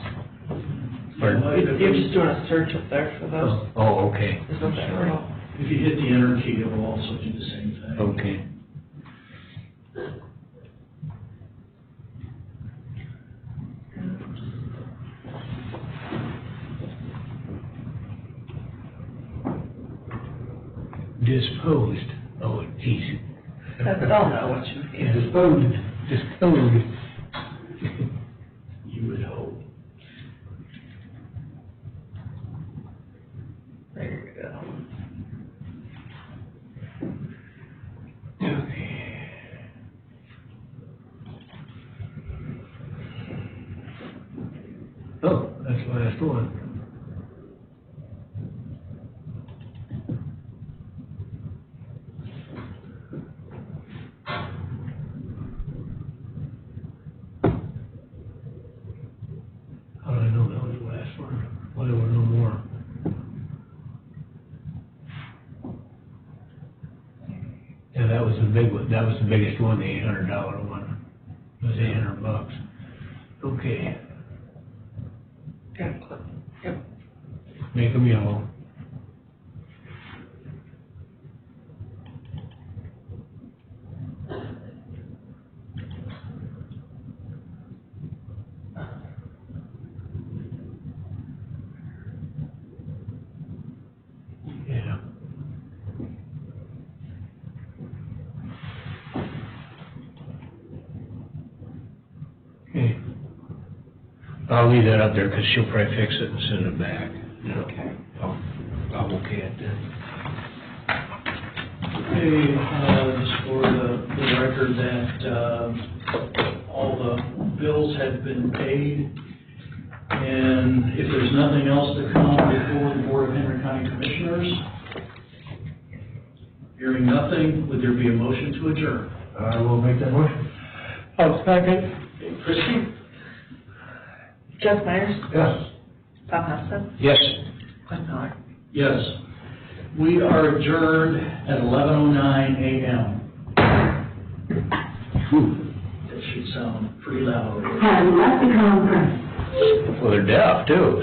Pardon? You're just doing a search up there for those, Oh, okay. is what that little, If you hit the enter key, it will also do the same thing. Okay. Disposed, oh, geez. that's all not what you mean. Disposed. You would hope. There you go. Okay. Oh, that's the last one. How did I know that was the last one? Well, there were no more. Yeah, that was the big one, that was the biggest one, the $800 one. It was $800. Okay, Got it, click. Yep. make them yellow. Yeah. Okay. I'll leave that up there because she'll probably fix it and send it back. Okay. I'll okay it then. Okay, just for the record that, all the bills have been paid. And if there's nothing else to come before the Board of Henry County Commissioners, hearing nothing, would there be a motion to adjourn? I will make that motion. I'll second. Okay, Christie? Jeff Myers, Yes. Bob Hudson, Yes. Glenn Miller. Yes. We are adjourned at 11:09 a.m. That should sound pretty loud. Has left the conference. Well, they're deaf, too.